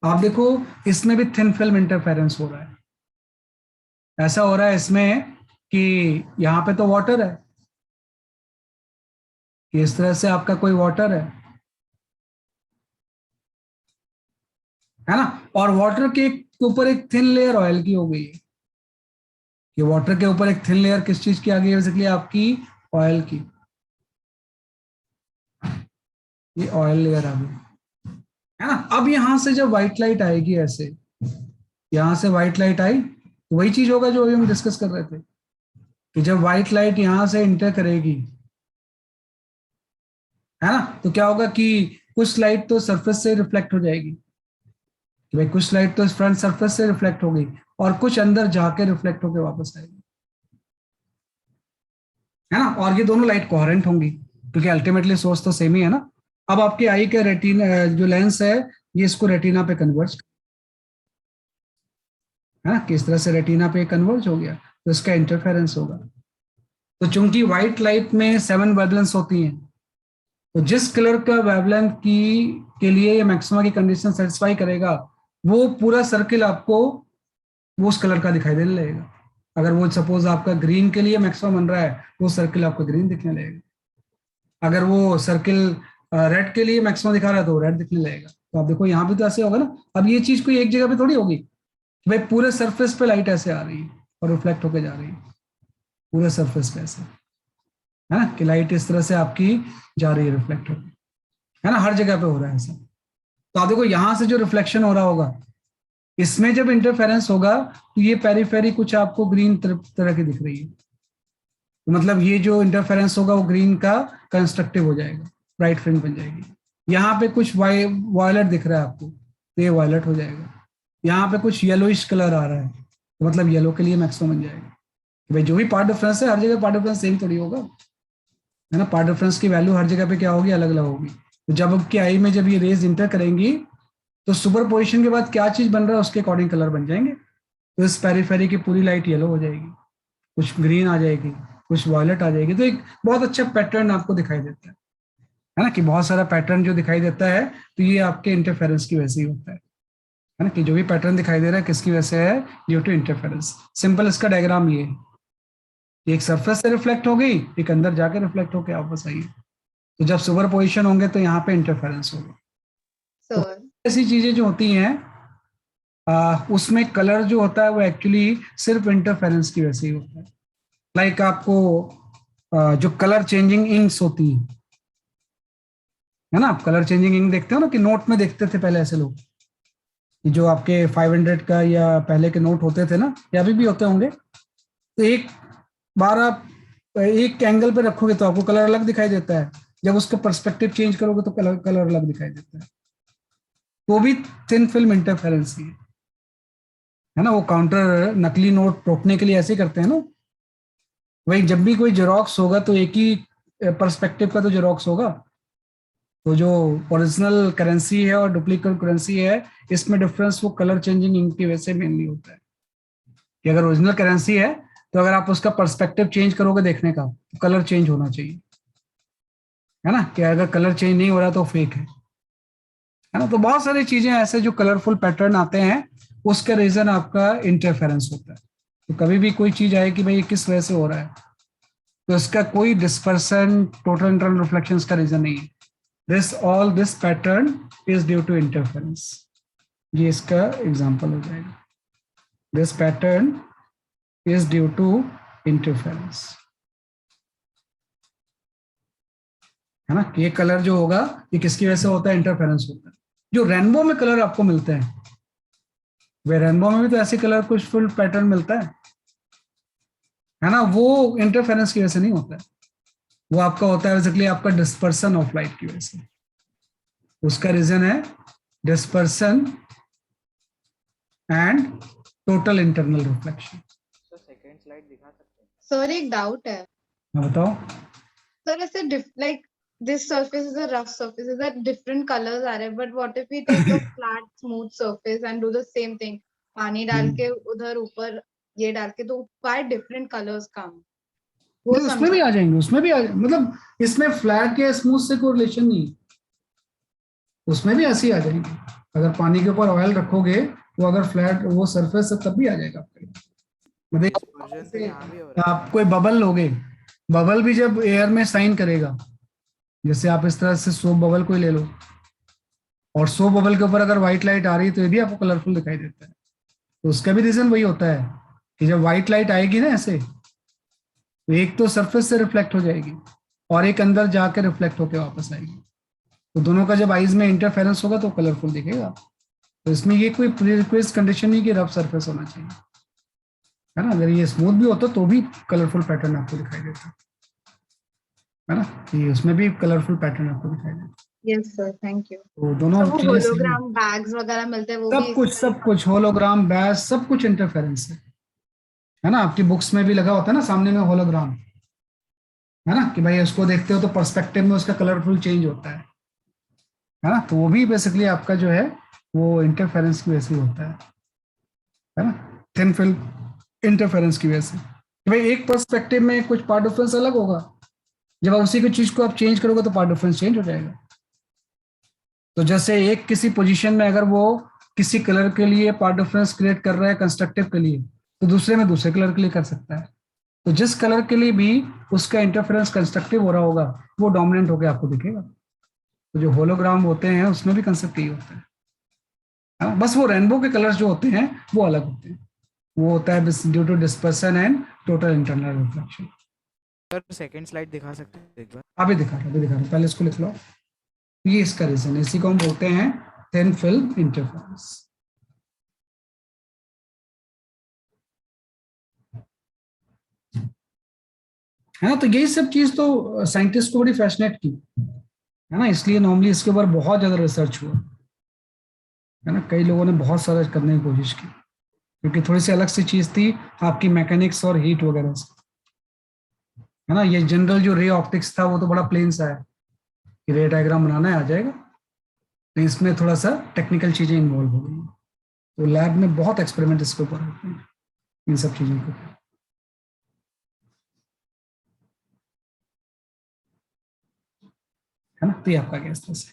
आप देखो इसमें भी थिन फिल्म इंटरफेरेंस हो रहा है। ऐसा हो रहा है इसमें कि यहाँ पे तो वाटर है, कि इस तरह से आपका कोई वाटर है ना, और वाटर के ऊपर एक थिन लेयर ऑयल की हो गई है। कि वाटर के ऊपर एक थिन लेयर किस चीज की आ गई है, बेसिकली आपकी ऑयल की, ये ऑयल लेयर आ गई, है ना। अब यहां से जब व्हाइट लाइट आएगी ऐसे, यहां से व्हाइट लाइट आई तो वही चीज होगा जो अभी हम डिस्कस कर रहे थे कि जब व्हाइट लाइट यहां से इंटर करेगी, है ना, तो क्या होगा कि कुछ लाइट तो सरफेस से रिफ्लेक्ट हो जाएगी, कि भाई कुछ लाइट तो फ्रंट सरफेस से रिफ्लेक्ट होगी और कुछ अंदर जाके रिफ्लेक्ट होकर वापस आएगी। है ना, और ये दोनों लाइट कोहेरेंट होंगी क्योंकि अल्टीमेटली सोर्स तो सेम ही है ना। अब आपकी आई का रेटिना जो लेंस है ये इसको रेटिना पे कन्वर्ज है ना, किस तरह से रेटिना पे कन्वर्ज हो गया तो इसका इंटरफेरेंस होगा। तो चूंकि व्हाइट लाइट में 7 वेवलेंथ्स होती हैं, तो जिस कलर का वेवलेंथ की के लिए ये मैक्सिमा की कंडीशन सेटिस्फाई करेगा वो पूरा सर्किल आपको वो उस कलर का दिखाई देने लगेगा। अगर वो सपोज आपका ग्रीन के लिए मैक्सिमा बन रहा है वो सर्किल आपको ग्रीन दिखने लगेगा। अगर वो सर्किल रेड के लिए मैक्सिमा दिखा रहा है तो रेड दिखने लगेगा। तो आप देखो यहाँ भी तो ऐसे होगा ना। अब ये चीज कोई एक जगह पे थोड़ी होगी, भाई पूरे सरफेस पे लाइट ऐसे आ रही है और रिफ्लेक्ट होकर जा रही है पूरे सरफेस पे ऐसे, है ना, कि लाइट इस तरह से आपकी जा रही है रिफ्लेक्ट होकर, है ना, हर जगह पे हो रहा है ऐसा। तो आप देखो यहाँ से जो रिफ्लेक्शन हो रहा होगा इसमें जब इंटरफेरेंस होगा तो ये पेरीफेरी कुछ आपको ग्रीन तरह की दिख रही है, तो मतलब ये जो इंटरफेरेंस होगा वो ग्रीन का कंस्ट्रक्टिव हो जाएगा, ब्राइट फ्रिंज बन जाएगी। यहाँ पे कुछ वायलेट दिख रहा है आपको तो ये वायलेट हो जाएगा। यहाँ पे कुछ येलोइश कलर आ रहा है तो मतलब येलो के लिए मैक्सिमम बन जाएगा। भाई जो भी पार्ट डिफरेंस है हर जगह पार्ट डिफरेंस सेम थोड़ी होगा, है ना, पार्ट डिफरेंस की वैल्यू हर जगह पे क्या होगी, अलग अलग होगी। तो जब आपकी आई में जब ये रेज इंटर करेंगी तो सुपर पोजिशन के बाद क्या चीज बन रहा है उसके अकॉर्डिंग कलर बन जाएंगे। तो इस पेरीफेरी की पूरी लाइट येलो हो जाएगी, कुछ ग्रीन आ जाएगी, कुछ वायलेट आ जाएगी। तो एक बहुत अच्छा पैटर्न आपको दिखाई देता है ना, कि बहुत सारा पैटर्न जो दिखाई देता है तो ये आपके इंटरफेरेंस की वजह से ही होता है ना, कि जो भी पैटर्न दिखाई दे रहा है किसकी वजह से है, ड्यू टू इंटरफेरेंस। सिंपल इसका डायग्राम ये है, एक सरफेस से रिफ्लेक्ट हो गई, एक अंदर जाके रिफ्लेक्ट होके वापस आई। तो जब सुपर पोजिशन होंगे तो यहाँ पे इंटरफेरेंस होगा। सर ऐसी चीजें जो होती हैं उसमें कलर जो होता है वो एक्चुअली सिर्फ इंटरफेरेंस की वजह से ही होता है। लाइक आपको जो कलर चेंजिंग इंक्स होती है ना, आप कलर चेंजिंग इंक देखते हो ना, कि नोट में देखते थे पहले ऐसे लोग, जो आपके 500 का या पहले के नोट होते थे ना, या अभी भी होते होंगे, तो एक बार आप एक एंगल पे रखोगे तो आपको कलर अलग दिखाई देता है, जब उसका पर्सपेक्टिव चेंज करोगे तो कलर अलग दिखाई देता है। वो भी थिन फिल्म इंटरफेरेंस ही है ना। वो काउंटर नकली नोट रोकने के लिए ऐसे करते हैं ना। वही जब भी कोई जेरोक्स होगा तो एक ही पर्सपेक्टिव का तो जेरोक्स होगा। तो जो ओरिजिनल करेंसी है और डुप्लीकेट करेंसी है इसमें डिफरेंस वो कलर चेंजिंग इंक की वजह से मेनली होता है, कि अगर ओरिजिनल करेंसी है तो अगर आप उसका पर्सपेक्टिव चेंज करोगे देखने का तो कलर चेंज होना चाहिए, है ना, कि अगर कलर चेंज नहीं हो रहा तो फेक है ना। तो बहुत सारी चीजें ऐसे जो कलरफुल पैटर्न आते हैं उसका रीजन आपका इंटरफेरेंस होता है। तो कभी भी कोई चीज आए कि भाई ये किस वजह से हो रहा है तो इसका कोई डिस्पर्सन टोटल इंटरनल रिफ्लेक्शन का रीजन नहीं है। This pattern is due to interference. ये इसका एग्जांपल हो जाएगा, this pattern is due to interference, है ना। ये कलर जो होगा ये किसकी वजह से होता है, इंटरफेरेंस होता है। जो रेनबो में कलर आपको मिलते हैं, वे रेनबो में भी तो ऐसे कलर कुछ फुल पैटर्न मिलता है ना, वो इंटरफेरेंस की वजह से नहीं होता है, वो आपका होता है बेसिकली आपका डिस्पर्सन ऑफ लाइट की वजह से। उसका रीजन है dispersion and total internal reflection. Sir second slide दिखा सकते हैं? सर एक डाउट है बताओ। सर, ऐसे like this surface is a rough surface, is that different colors are there, but what if we take a flat smooth surface and do the same thing, पानी डाल के उधर ऊपर ये डाल के, तो why different colors come? वो उसमें भी आ जाएंगे, उसमें भी मतलब इसमें फ्लैट या स्मूथ से कोई रिलेशन नहीं, उसमें भी ऐसे ही आ जाएंगे। अगर पानी के ऊपर ऑयल रखोगे वो अगर फ्लैट वो सरफेस है तब भी आ जाएगा आपके। वर्जन तो यहाँ भी हो रहा आप कोई बबल लोगे, बबल भी जब एयर में साइन करेगा, जैसे आप इस तरह से सोप बबल कोई ले लो और सोप बबल के ऊपर अगर व्हाइट लाइट आ रही है तो ये भी आपको कलरफुल दिखाई देता है। तो उसका भी रीजन वही होता है कि जब व्हाइट लाइट आएगी ना ऐसे, तो एक तो सरफेस से रिफ्लेक्ट हो जाएगी और एक अंदर जाकर रिफ्लेक्ट होकर वापस आएगी। तो दोनों का जब आईज में इंटरफेरेंस होगा तो कलरफुल दिखेगा। तो इसमें ये कोई प्रीरिक्विजिट कंडीशन नहीं कि रफ सरफेस होना चाहिए, है ना। अगर ये स्मूथ भी होता तो भी कलरफुल पैटर्न आपको दिखाई देता है ना, कि उसमें भी कलरफुल पैटर्न आपको दिखाई देता है। Yes sir, thank you. तो दोनों वो चीजें होलोग्राम बैग्स वगैरह मिलते हैं, वो भी सब कुछ होलोग्राम बैज सब कुछ इंटरफेरेंस है ना। आपकी बुक्स में भी लगा होता है ना सामने में होलोग्राम, है ना, कि भाई उसको देखते हो तो पर्सपेक्टिव में उसका कलरफुल चेंज होता है ना, तो वो भी बेसिकली आपका जो है वो इंटरफेरेंस की वजह से होता है ना, थिन फिल्म इंटरफेरेंस की वजह से। कि भाई एक पर्सपेक्टिव में कुछ पार्ट डिफरेंस अलग होगा, जब आप उसी की चीज को आप चेंज करोगे तो पार्ट डिफरेंस चेंज हो जाएगा। तो जैसे एक किसी पोजीशन में अगर वो किसी कलर के लिए पार्ट डिफरेंस क्रिएट कर रहा है कंस्ट्रक्टिव के लिए, तो दूसरे में दूसरे कलर के लिए कर सकता है। तो जिस कलर के लिए भी उसका इंटरफेरेंस कंस्ट्रक्टिव हो रहा होगा वो डोमिनेंट होकर आपको दिखेगा। तो जो होलोग्राम होते हैं उसमें भी कंसेप्ट यही होता है। हाँ, बस वो रेनबो के कलर्स जो होते हैं वो अलग होते हैं, वो होता है due to dispersion and total internal reflection. Sir second slide दिखा सकते हैं एक बार? अभी दिखा रहा हूँ, पहले इसको लिख लो। ये इसका रीजन है, इसी को हम बोलते हैं थिन फिल्म इंटरफेरेंस। है ना, तो यही सब चीज तो साइंटिस्ट को बड़ी फैसिनेट की, है ना, इसलिए नॉर्मली इसके ऊपर बहुत ज्यादा रिसर्च हुआ, है ना, कई लोगों ने बहुत सारा करने की कोशिश की, क्योंकि थोड़ी सी अलग सी चीज थी आपकी मैकेनिक्स और हीट वगैरह से, है ना। ये जनरल जो रे ऑप्टिक्स था वो तो बड़ा प्लेन सा है कि रे डायग्राम बनाना है आ जाएगा, तो इसमें थोड़ा सा टेक्निकल चीजें इन्वॉल्व हो गई, तो लैब में बहुत एक्सपेरिमेंट इसके ऊपर होते हैं इन सब चीजों के ऊपर, है ना। तो ये आपका क्या इस तरह से,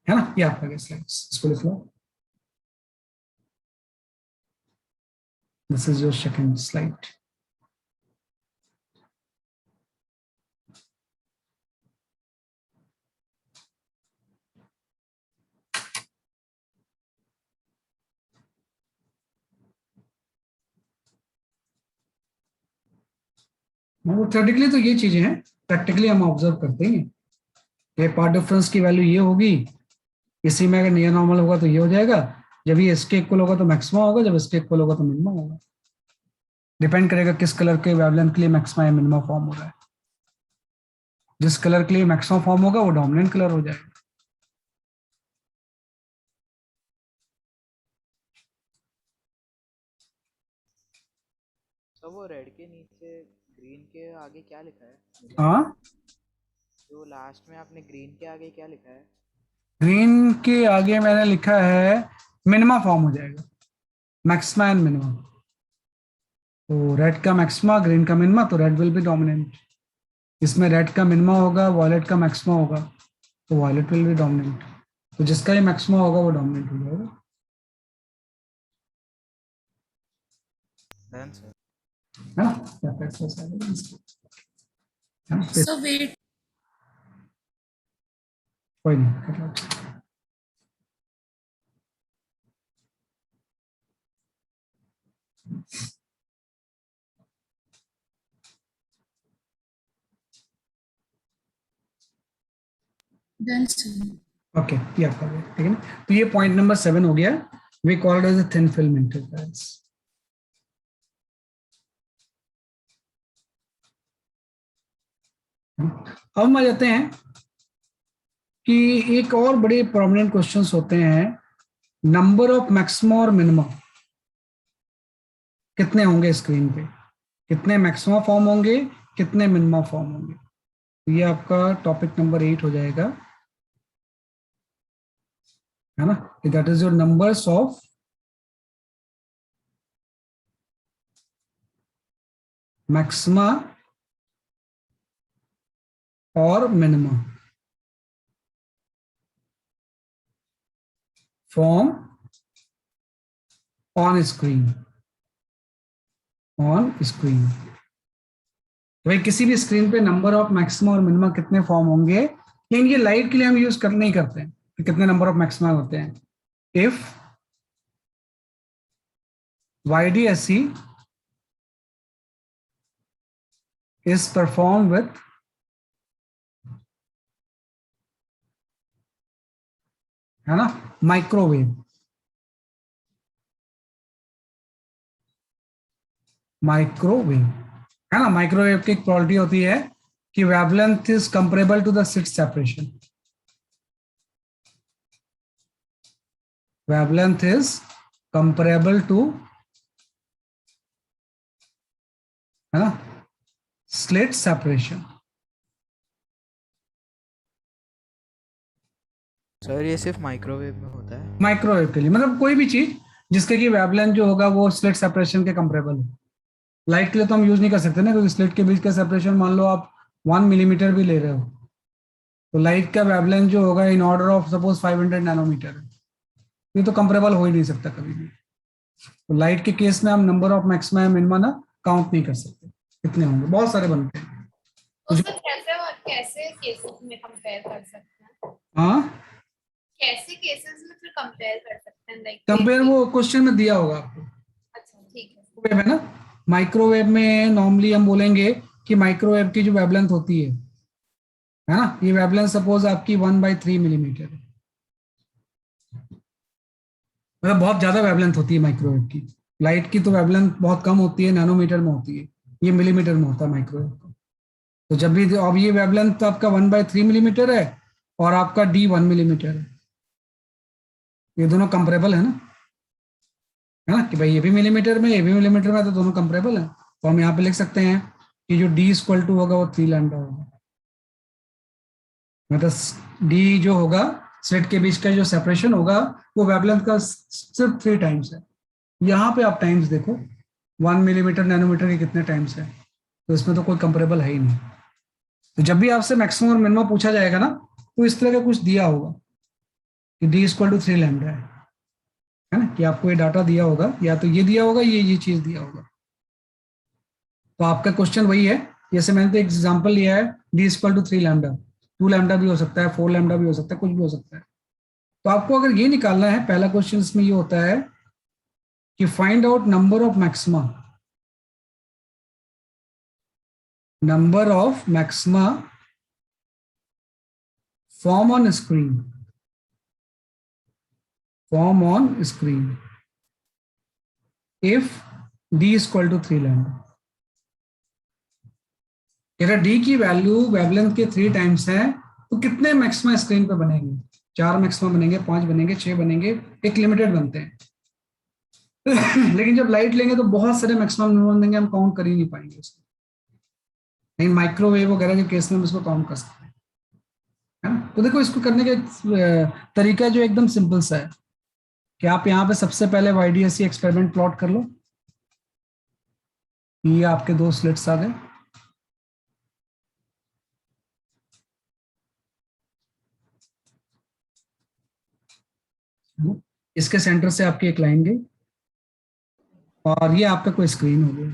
है ना, ये आपका गैस लाइट, इसको लिख लो। This is your second slide. Theoretically तो ये चीजें हैं, प्रैक्टिकली हम ऑब्जर्व करते हैं कि पार्ट डिफरेंस की वैल्यू ये होगी, इसी में अगर नियर नॉर्मल होगा तो ये हो जाएगा, जब ये इसके इक्वल होगा तो मैक्सिमम होगा, जब इसके इक्वल होगा तो मिनिमम होगा। डिपेंड करेगा किस कलर के वेवलेंथ के लिए मैक्सिमम या मिनिमम फॉर्म हो रहा है। जिस कलर के लिए मैक्सिमम फॉर्म होगा वो डोमिनेंट कलर हो जाएगा। तो वो रेड के नीचे ग्रीन के आगे क्या लिखा है? हाँ, जो लास्ट में आपने ग्रीन के आगे क्या लिखा है? ग्रीन के आगे मैंने लिखा है मिनिमा फॉर्म हो जाएगा, मैक्सिमा एंड मिनिमम। तो रेड का मैक्सिमा, ग्रीन का मिनिमा, तो रेड विल बी डोमिनेंट। इसमें रेड का मिनिमा होगा, वॉयलेट का मैक्सिमा होगा, तो वॉयलेट विल बी डोमिनेंट। तो जिसका ही मैक्सिमा होगा वो डोमिनेंट हो जाएगा, डन सर। है ना। है ना? So wait, कोई नहीं, then sir. ओके, ये आपका हो गया, ठीक है ना। तो ये पॉइंट नंबर 7 हो गया, we called as a thin film interference. अब हम आ जाते हैं कि एक और बड़े प्रोमिनेंट क्वेश्चंस होते हैं, नंबर ऑफ मैक्सिमा और मिनिमा कितने होंगे स्क्रीन पे, कितने मैक्सिमा फॉर्म होंगे, कितने मिनिमा फॉर्म होंगे। तो ये आपका टॉपिक नंबर 8 हो जाएगा, है ना। That is your numbers of maxima और minima form on screen, on screen. भाई किसी भी स्क्रीन पे नंबर ऑफ मैक्सिमा और मिनिमा कितने फॉर्म होंगे, लेकिन ये लाइट के लिए हम यूज कर नहीं करते हैं कि कितने नंबर ऑफ मैक्सिमा होते हैं। If YDSE is performed with है ना माइक्रोवेव, माइक्रोवेव, है ना। माइक्रोवेव की एक क्वालिटी होती है कि wavelength is comparable to the slit separation. wavelength is comparable to, है ना, slit separation. सर ये सिर्फ माइक्रोवेव में होता है? माइक्रोवेव के लिए मतलब कोई भी चीज जिसके की वेवलेंथ जो होगा वो स्लिट सेपरेशन के कंपेरेबल हो. लाइट के लिए तो हम यूज नहीं कर सकते ना, क्योंकि स्लिट के बीच का सेपरेशन मान लो आप 1 मिलीमीटर भी ले रहे हो, तो लाइट का वेवलेंथ जो होगा in order of suppose 500 nanometre है. ये तो कंपेरेबल हो ही नहीं सकता कभी भी. तो लाइट के केस में हम नंबर ऑफ मैक्सिमा मिनिमा ना काउंट नहीं कर सकते, कितने होंगे, बहुत सारे बनते हैं. उसको कैसे और कैसे केसेस में कंपेयर कर सकते हैं? हाँ, कैसे केसेस में फिर कंपेयर कर सकते हैं? लाइक कंपेयर वो क्वेश्चन में दिया होगा आपको. अच्छा ठीक है. वेव है ना, माइक्रोवेव में नॉर्मली हम बोलेंगे कि माइक्रोवेव की जो वेवलेंथ होती है ना, ये वेवलेंथ सपोज आपकी 1/3 मिलीमीटर है. मतलब बहुत ज्यादा वेवलेंथ होती है माइक्रोवेव की. लाइट की तो वेवलेंथ बहुत कम होती है, नैनोमीटर में होती है, ये मिलीमीटर में होता है माइक्रोवेव का. तो जब भी अब ये वेवलेंथ आपका 1/3 मिलीमीटर है और आपका D 1 मिलीमीटर है, ये दोनों कंपेरेबल है ना कि भाई ये भी मिलीमीटर में ये भी मिलीमीटर में, तो दोनों कंपेरेबल है. तो हम यहाँ पे लिख सकते हैं कि जो D = होगा वो 3 लैम्डा होगा. मतलब D जो होगा स्लिट के बीच का जो सेपरेशन होगा वो वेवलेंथ का सिर्फ 3 टाइम्स है. यहाँ पे आप टाइम्स देखो 1 मिलीमीटर नैनोमीटर के कितने टाइम्स है, तो इसमें तो कोई कंपेरेबल है ही नहीं. तो जब भी आपसे मैक्सिमम और मिनिमम पूछा जाएगा ना, तो इस तरह का कुछ दिया होगा कि D = 3 लैम्डा है ना, कि आपको ये डाटा दिया होगा, या तो ये दिया होगा ये चीज दिया होगा. तो आपका क्वेश्चन वही है, जैसे मैंने तो एग्जांपल लिया है D = 3 लैम्डा, 2 लैम्डा भी हो सकता है, 4 लैम्डा भी हो सकता है, कुछ भी हो सकता है. तो आपको अगर ये निकालना है, पहला क्वेश्चन इसमें ये होता है कि find out number of maxima form on screen if D = 3 lambda. अगर D की वैल्यू वेवलेंथ के 3 टाइम्स है तो कितने मैक्सिमा स्क्रीन पे बनेंगे? 4 मैक्सिमा बनेंगे, 5 बनेंगे, 6 बनेंगे, एक लिमिटेड बनते हैं. लेकिन जब लाइट लेंगे तो बहुत सारे मैक्सिमम मिनिमम देंगे, हम काउंट कर ही नहीं पाएंगे उसको. लेकिन माइक्रोवेव वगैरह के केस में हम इसको काउंट कर सकते हैं, है ना. तो देखो इसको करने का तरीका जो एकदम सिंपल सा है कि आप यहाँ पे सबसे पहले YDSC एक्सपेरिमेंट प्लॉट कर लो. ये आपके 2 स्लिट्स आ गए. इसके सेंटर से आपकी एक लाइन गई और ये आपका कोई स्क्रीन हो गया,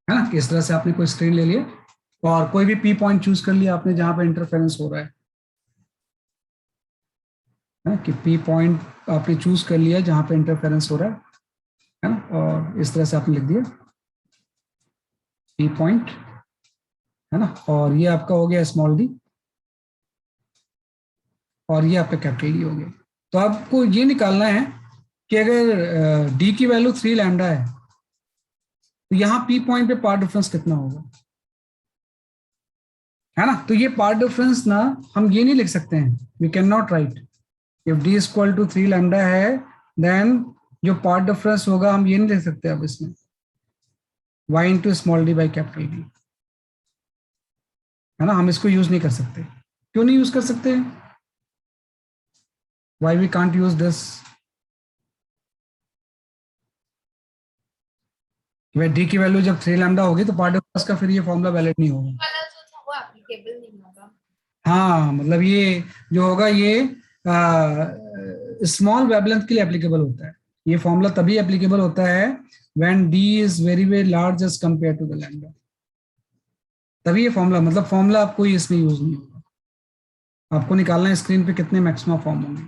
है ना. इस तरह से आपने कोई स्क्रीन ले लिया और कोई भी P पॉइंट चूज कर लिया आपने जहां पे इंटरफेरेंस हो रहा है ना, कि P पॉइंट आपने चूज कर लिया जहां पे इंटरफेरेंस हो रहा है ना. और इस तरह से आपने लिख दिया P पॉइंट, है ना. और ये आपका हो गया स्मॉल d और ये आपका कैपिटल D हो गया. तो आपको ये निकालना है कि अगर D की वैल्यू 3 लैम्डा है तो यहाँ P पॉइंट पे पार्ट डिफरेंस कितना होगा, है ना. तो ये पार्ट डिफरेंस ना हम ये नहीं लिख सकते हैं, we can not write if D = 3 lambda है देन जो पार्ट डिफरेंस होगा हम ये नहीं लिख सकते अब इसमें y × small d by capital D, है ना. हम इसको यूज नहीं कर सकते. क्यों नहीं यूज कर सकते? why we can't use this? वह D की वैल्यू जब 3 लैम्डा होगी तो पार्ट डिफरेंस का फिर ये फॉर्मूला वैलिड नहीं होगा. वाला जो था वो एप्लीकेबल नहीं होगा. हाँ, मतलब ये जो होगा ये स्मॉल वेवलेंथ के लिए एप्लीकेबल होता है. ये फॉर्मूला तभी एप्लीकेबल होता है when D is very very large as compare to the lambda. तभी ये फॉर्मूला, मतलब फॉर्मूला आपको इसमें यूज नहीं होगा. आपको निकालना है स्क्रीन पे कितने मैक्सिमम फॉर्म होंगे.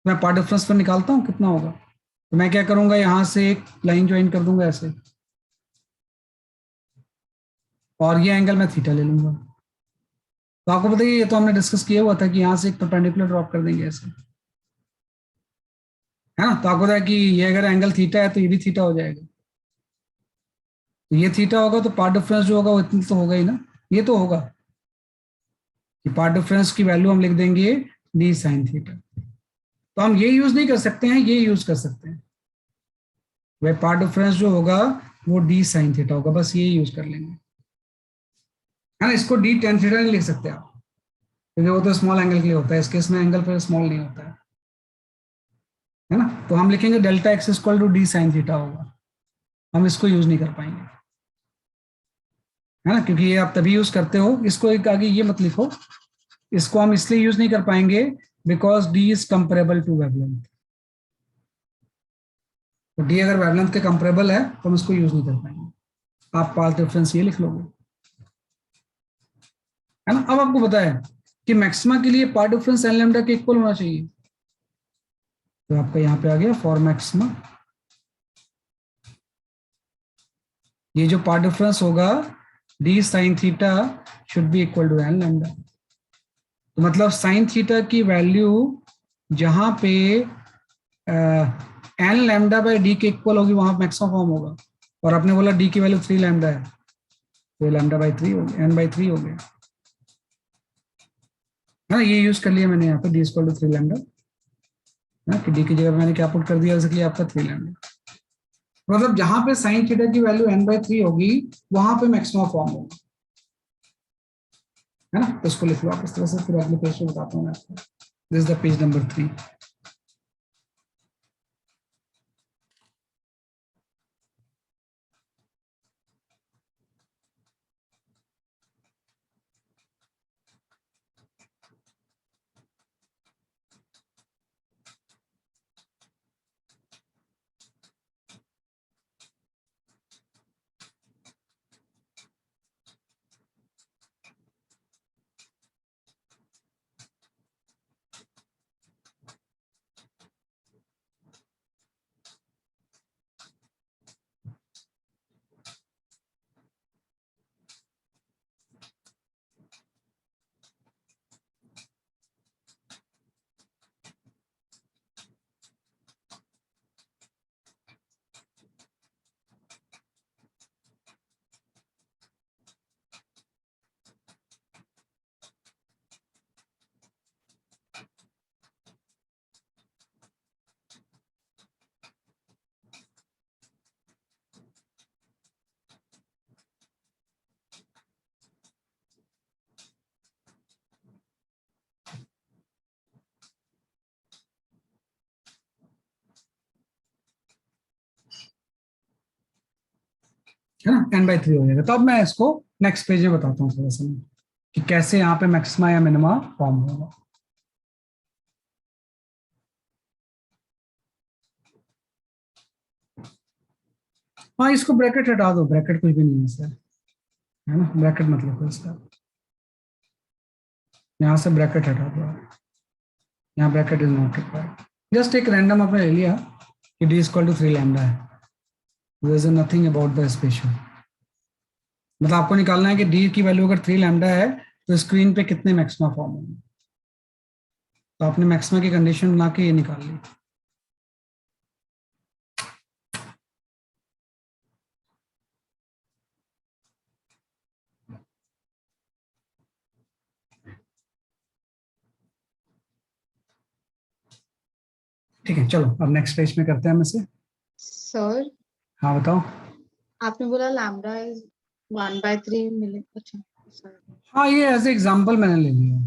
मैं पार्ट डिफरेंस पर निकालता हूँ कितना होगा, तो मैं क्या करूंगा, यहाँ से एक लाइन ज्वाइन कर दूंगा ऐसे और ये एंगल मैं थीटा ले लूंगा. तो आपको बताइए ये तो हमने डिस्कस किया हुआ था कि यहाँ से एक परपेंडिकुलर ड्रॉप कर देंगे ऐसे, है ना. तो आपको पता है कि ये अगर एंगल थीटा है तो ये भी थीटा हो जाएगा. तो ये थीटा होगा तो पार्ट डिफरेंस जो होगा वो इतना तो होगा ही ना. ये तो होगा कि पार्ट डिफरेंस की वैल्यू हम लिख देंगे डी साइन थीटा। तो हम ये यूज नहीं कर सकते हैं, ये यूज कर सकते हैं। वह पार्ट डिफरेंस जो होगा वो डी साइन थीटा होगा, बस ये यूज कर लेंगे, है ना। इसको डी टेन थीटा नहीं लिख सकते आप, क्योंकि वो तो स्मॉल एंगल के लिए होता है, इस केस में एंगल पर स्मॉल नहीं होता है ना। तो हम लिखेंगे delta x equal to d sine theta होगा, हम इसको यूज नहीं कर पाएंगे, है ना, क्योंकि ये आप तभी यूज करते हो। इसको एक आगे ये मत लिखो, इसको हम इसलिए यूज नहीं कर पाएंगे because d is comparable to wavelength. तो डी अगर वेवलेंथ के कंपेरेबल है तो हम इसको यूज नहीं कर पाएंगे। आप पाथ डिफरेंस ये लिख लोगे, है ना। अब आपको पता है कि मैक्सिमा के लिए पाथ डिफरेंस एन लैम्डा के इक्वल होना चाहिए, तो आपका यहाँ पे आ गया फॉर मैक्सिमा, ये जो पाथ डिफरेंस होगा d sine theta should be equal to n lambda. तो मतलब साइन थीटा की वैल्यू जहां पे एन लैम्डा बाई डी के इक्वल होगी वहां मैक्सिमम फॉर्म होगा। और आपने बोला डी की वैल्यू 3 लैम्डा है, तो लैम्डा बाई 3 हो गया, एन बाई 3 हो गया, है ना। ये यूज कर लिया मैंने यहाँ पे डी इक्वल टू 3 लैम्डा, कि डी की जगह मैंने क्या पुट कर दिया, इसलिए आपका 3 लैम्डा। मतलब जहां पे साइन थीटा की वैल्यू एन बाई 3 होगी वहां पे मैक्सिमम फॉर्म होगा, है ना। तो इसको लिख लो आप इस तरह से, फिर अगले पेज पे बताता हूँ मैं आपको। This is the page number 3। है ना, एन बाई 3 हो जाएगा। तो अब मैं इसको नेक्स्ट पेज में बताता हूँ थोड़ा सा कि कैसे यहाँ पे मैक्सिमा या मिनिमा फॉर्म होगा। हाँ, इसको ब्रैकेट हटा दो, ब्रैकेट कुछ भी नहीं है सर, है ना, ब्रैकेट मत लिखो इसका, यहाँ से ब्रैकेट हटा दो, यहाँ bracket is not required. Just एक रैंडम आपने ले लिया कि डी इक्वल टू 3 लैम्डा है, there is nothing about the special. मतलब आपको निकालना है कि डी की वैल्यू अगर 3 लैम्डा है तो स्क्रीन पे कितने मैक्सिमा फॉर्म होंगे। तो आपने मैक्सिमा की कंडीशन बना के ये निकाल ली। ठीक है, चलो अब नेक्स्ट पेज में करते हैं हम इसे। सर हाँ बताओ। आपने बोला लैम्डा इज 1/3 मिली, अच्छा सर। हाँ, ये एज एग्जाम्पल मैंने ले लिया।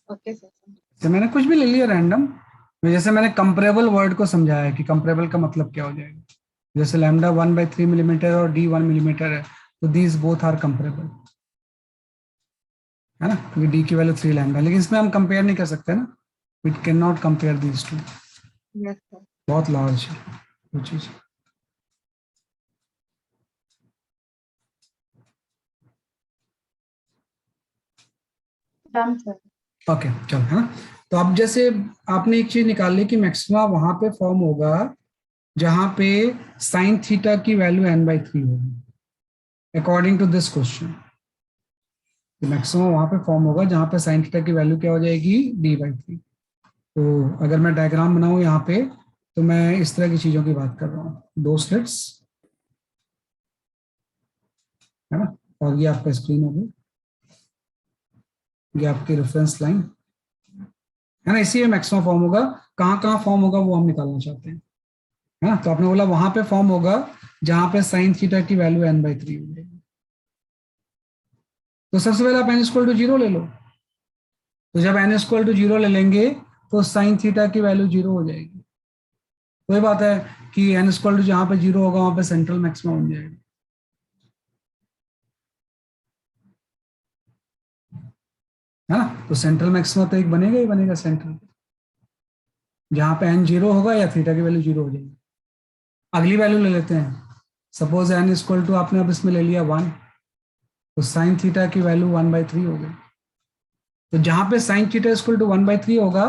Okay sir. तो मैंने कुछ भी ले लिया रैंडम, जैसे मैंने कंपेरेबल वर्ड को समझाया कि कंपेरेबल का मतलब क्या हो जाएगा। जैसे लैम्डा 1/3 मिलीमीटर और डी 1 मिलीमीटर है, तो दीज बोथ आर कंपेरेबल, है ना, क्योंकि डी की वैल्यू 3 लैम्डा। लेकिन इसमें हम कंपेयर नहीं कर सकते ना, we can not compare these two, yes sir. बहुत लार्ज है वो चीज। Done sir. ओके चलो, है ना। तो अब जैसे आपने एक चीज निकाल ली कि मैक्सिमा वहां पे फॉर्म होगा जहां पे साइन थीटा की वैल्यू n/3 होगी, according to this question. Maximum वहां पे फॉर्म होगा जहां पे साइन थीटा की वैल्यू क्या हो जाएगी, d/3। तो अगर मैं डायग्राम बनाऊं यहाँ पे, तो मैं इस तरह की चीजों की बात कर रहा हूँ, 2 स्लिट्स, है ना, और ये आपका स्क्रीन होगी। ये आपकी रेफरेंस लाइन है ना, इसी में मैक्सिमम फॉर्म होगा। कहाँ कहाँ फॉर्म होगा वो हम निकालना चाहते हैं, है ना। तो आपने बोला वहां पे फॉर्म होगा जहां पे साइन थीटा की वैल्यू n/3 हो जाएगी। तो सबसे पहले आप n=0 ले लो। तो जब n=0 ले लेंगे तो साइन थीटा की वैल्यू 0 हो जाएगी। वही बात है कि n= जहां पे 0 होगा वहां पे सेंट्रल मैक्सिमम बन जाएगा, है ना। तो सेंट्रल मैक्सिमम तो एक बनेगा ही बनेगा सेंट्रल, जहां पे n 0 होगा या थीटा की वैल्यू 0 हो जाएगी। अगली वैल्यू ले लेते हैं। सपोज n= आपने अब इसमें ले लिया 1, तो साइन थीटा की वैल्यू 1/3 हो गई। तो जहां पे साइन थीटा इक्वल टू 1/3 होगा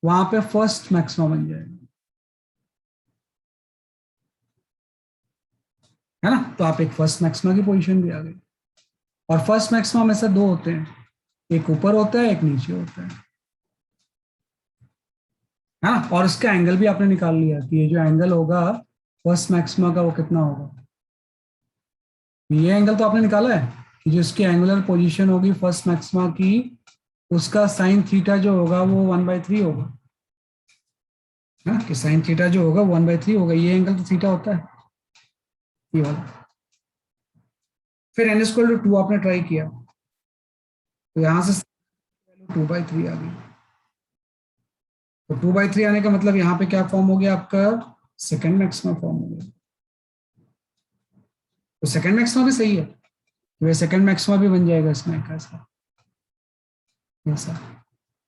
वहां पे फर्स्ट मैक्सिमम बन जाएगा, है ना। तो आप एक फर्स्ट मैक्सिमा की पोजीशन भी आ गई। और फर्स्ट मैक्सिमा में से दो होते हैं, एक ऊपर होता है एक नीचे होता है, हाँ। और इसका एंगल भी आपने निकाल लिया कि ये जो एंगल होगा फर्स्ट मैक्सिमा का वो कितना होगा। ये एंगल तो आपने निकाला है कि जो इसकी एंगुलर पोजीशन होगी फर्स्ट मैक्सिमा की, उसका साइन थीटा जो होगा वो 1/3 होगा, हाँ। कि साइन थीटा जो होगा 1/3 होगा। ये एंगल तो थीटा होता है, ये वाला। फिर n=2 आपने ट्राई किया, तो यहां से 2/3 आ गई। तो 2/3 आने का मतलब यहाँ पे क्या फॉर्म हो गया आपका, सेकेंड मैक्सिमा फॉर्म हो गया। तो सेकेंड मैक्सिमा भी सही है, तो सेकेंड मैक्सिमा भी बन जाएगा इसमें ऐसा ऐसा।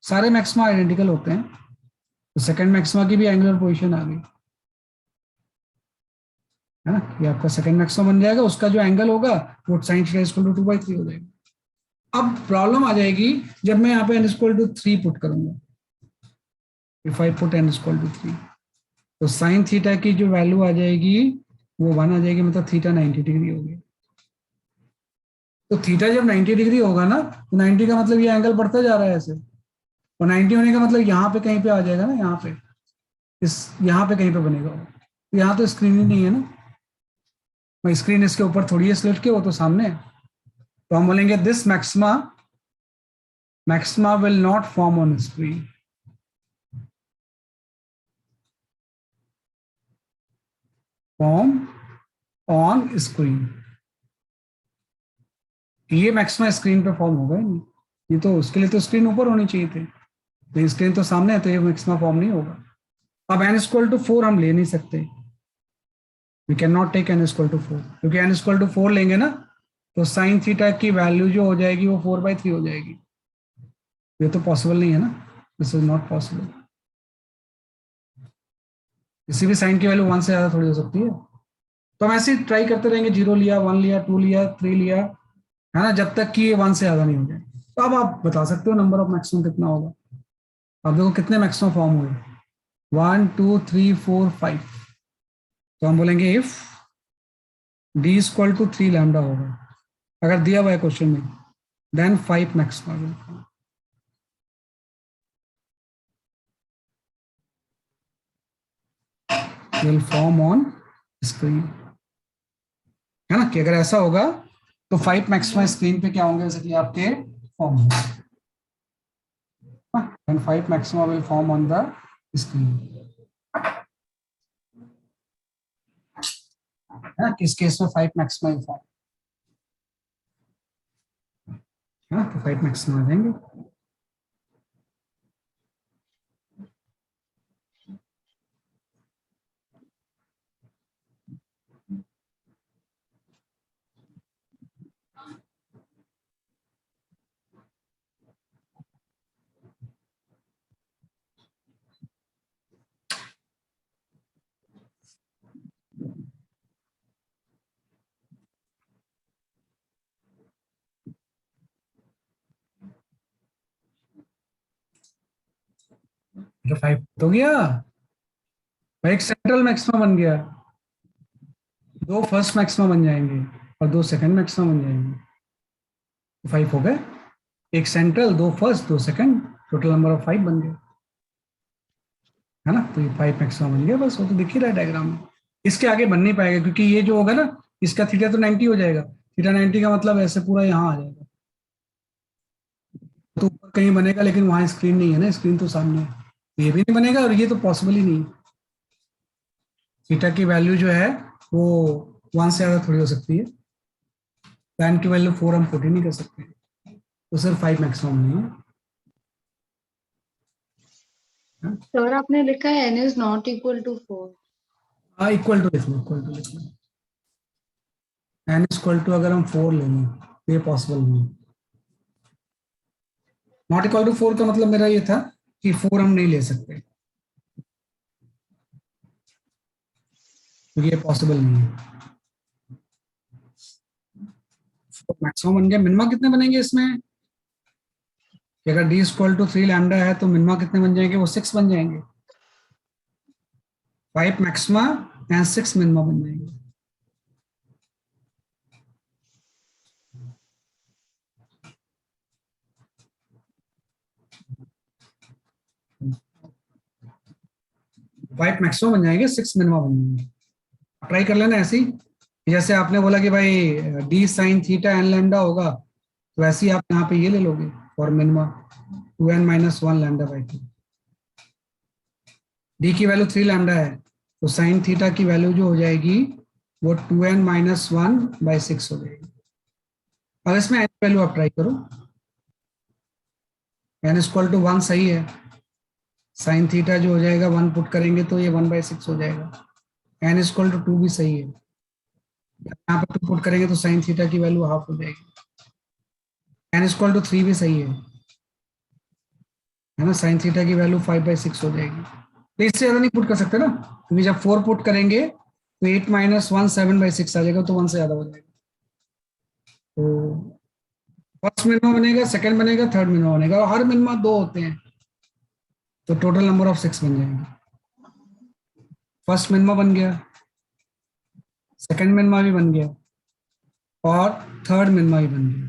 सारे मैक्सिमा आइडेंटिकल होते हैं, तो सेकेंड मैक्सिमा की भी एंगुलर पोजीशन आ गई, है ना। ये आपका सेकेंड मैक्सिमा बन जाएगा, उसका जो एंगल होगा वो साइन थीटा इक्वल टू 2/3 हो जाएगा। अब प्रॉब्लम आ जाएगी जब मैं यहाँ पे n=3 पुट करूंगा। इफ आई पुट n=3, तो साइन थीटा की जो वैल्यू आ जाएगी वो 1 आ जाएगी, मतलब थीटा 90 डिग्री हो गया। तो थीटा जब 90 डिग्री होगा ना, तो 90 का मतलब ये एंगल बढ़ता जा रहा है ऐसे, और 90 होने का मतलब यहाँ पे कहीं पे आ जाएगा ना, यहाँ पे यहाँ पे कहीं पे बनेगा। तो यहाँ तो स्क्रीन ही नहीं है ना, मैं स्क्रीन इसके ऊपर थोड़ी है स्लिट के, वो तो सामने है। तो हम बोलेंगे this maxima will not form on screen. Form on screen, ये मैक्सिमा स्क्रीन पे फॉर्म होगा ही नहीं। ये तो उसके लिए तो स्क्रीन ऊपर होनी चाहिए थी, तो स्क्रीन तो सामने है, तो ये मैक्सिमा फॉर्म नहीं होगा। अब n=4 हम ले नहीं सकते, we can not take n=4, क्योंकि n=4 लेंगे ना तो साइन थीटा की वैल्यू जो हो जाएगी वो 4/3 हो जाएगी। ये तो पॉसिबल नहीं है ना, दिस इज नॉट पॉसिबल। किसी भी साइन की वैल्यू 1 से ज्यादा थोड़ी हो सकती है। तो हम ऐसे ट्राई करते रहेंगे, 0 लिया, 1 लिया, 2 लिया, 3 लिया, है ना, जब तक कि ये 1 से ज्यादा नहीं हो जाए। तो अब आप बता सकते हो नंबर ऑफ मैक्सिमम कितना होगा। अब देखो कितने मैक्सिमम फॉर्म हुए, 1 2 3 4 5। तो हम बोलेंगे इफ d=3 लैम्डा होगा, अगर दिया हुआ है क्वेश्चन में, then 5 maximum will form on screen, है ना। कि अगर ऐसा होगा तो 5 मैक्सिमम स्क्रीन पे क्या होंगे, जैसे कि आपके फॉर्म होंगे, and 5 maxima will form on the screen, है ना। किस केस में 5 मैक्सिमा will form, है ना। तो 5 मैक्सिमा आ जाएंगे। तो 5 तो गया भाई, एक सेंट्रल मैक्सिमा बन गया, 2 फर्स्ट मैक्सिमा बन जाएंगे और 2 सेकंड मैक्सिमा बन जाएंगे, तो 5 हो गए। एक central, 2 first, 2 second, total number of 5 बन गए, है ना। तो ये 5 मैक्सिमा बन गया, बस वो तो दिख ही रहा है डायग्राम में। इसके आगे बन नहीं पाएगा क्योंकि ये जो होगा ना, इसका थीटा तो 90 हो जाएगा, थीटा 90 का मतलब ऐसे पूरा यहाँ आ जाएगा, तो ऊपर कहीं बनेगा, लेकिन वहां स्क्रीन नहीं है ना, स्क्रीन तो सामने है, तो ये भी नहीं बनेगा और ये तो पॉसिबल ही नहीं। थीटा की वैल्यू जो है वो 1 से ज्यादा थोड़ी हो सकती है। tan की वैल्यू 4 हम पुट ही नहीं कर सकते, तो सिर्फ 5 मैक्सिमम नहीं है। सर आपने लिखा है n is not equal to 4। हाँ, इक्वल टू लिख लो, इक्वल टू लिख लो। n इक्वल टू अगर हम 4 ले लें तो ये पॉसिबल नहीं है। नॉट इक्वल टू 4 का मतलब मेरा ये था कि 4 हम नहीं ले सकते, तो ये पॉसिबल नहीं है। मैक्सिमम बन गया, मिनिमा कितने बनेंगे इसमें? कि अगर d इक्वल टू 3 लैम्डा है तो मिनिमा कितने बन जाएंगे? वो 6 बन जाएंगे। 5 मैक्सिमा एंड 6 मिनिमा बन जाएंगे। फाइव मैक्सिमम बन जाएंगे, 6 मिनिमा बन जाएंगे। ट्राई कर लेना ऐसे ही, जैसे आपने बोला कि भाई d sine theta n lambda होगा, तो वैसे ही आप यहाँ पे ये ले लोगे for minima 2n-1 lambda by 2। D की वैल्यू 3 लैम्डा है, तो साइन थीटा की वैल्यू जो हो जाएगी वो 2n-1/6 हो जाएगी। अब इसमें एन वैल्यू आप ट्राई करो। एन इक्वल टू 1 सही है, साइन थीटा जो हो जाएगा 1 पुट करेंगे तो ये 1/6 हो जाएगा। एन इक्वल टू 2 भी सही है, यहाँ पे 2 पुट करेंगे तो साइन थीटा की वैल्यू हाफ हो जाएगी। एन इक्वल टू 3 भी सही है ना, साइन थीटा की वैल्यू 5/6 हो जाएगी। तो इससे ज्यादा नहीं पुट कर सकते ना, क्योंकि जब 4 पुट करेंगे तो 8-1 7/6 आ जाएगा, तो 1 से ज्यादा हो जाएगा। तो फर्स्ट मिनिमा बनेगा, सेकंड बनेगा, थर्ड मिनिमा बनेगा, और हर मिनिमा 2 होते हैं, तो टोटल नंबर ऑफ 6 बन जाएंगे। फर्स्ट मिनिमा बन गया, सेकंड मिनिमा भी बन गया, और थर्ड मिनिमा भी बन गया,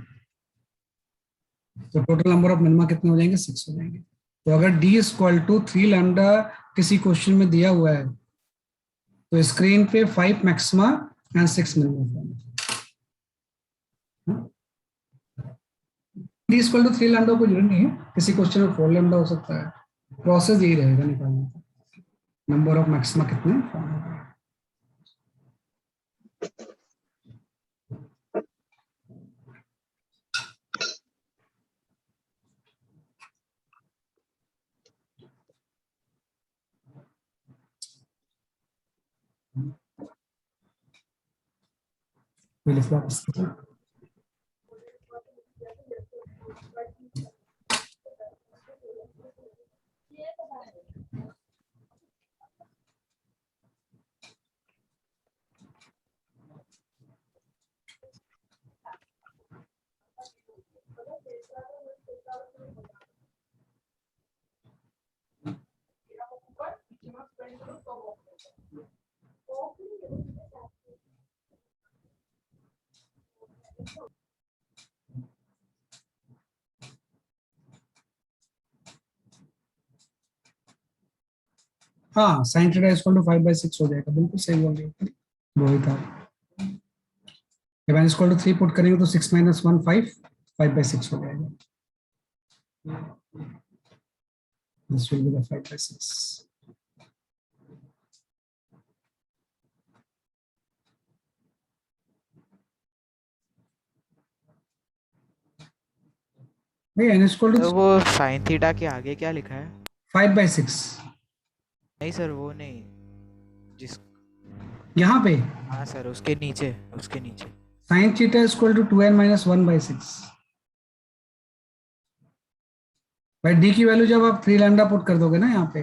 तो टोटल नंबर ऑफ मिनिमा कितने हो जाएंगे? 6 हो जाएंगे। तो अगर d इक्वल टू 3 लैम्डा किसी क्वेश्चन में दिया हुआ है, तो स्क्रीन पे 5 maxima and 6 minima. d equal to 3 lambda को जरूरी नहीं है, किसी क्वेश्चन में 4 लैम्डा हो सकता है। प्रोसेस यही रहेगा निकालने का, नंबर ऑफ मैक्सिमा कितने फाइंड होगा। ये लिख लो आप इसके लिए। हाँ, साइन थीटा इक्वल टू 5/6 हो जाएगा, बिल्कुल सही बोल रहे हो रोहित आप। जब n इक्वल टू 3 पुट करेंगे तो 6-1 5/6 हो जाएगा। This will be the 5/6. भाई n इक्वल तो टू वो साइन थीटा के आगे क्या लिखा है? 5/6 नहीं सर, वो नहीं, जिस यहाँ पे हाँ सर, उसके नीचे, उसके नीचे। Sine theta equal to 2n-1/6। भाई d की वैल्यू जब आप 3 लैम्डा पुट कर दोगे ना यहाँ पे,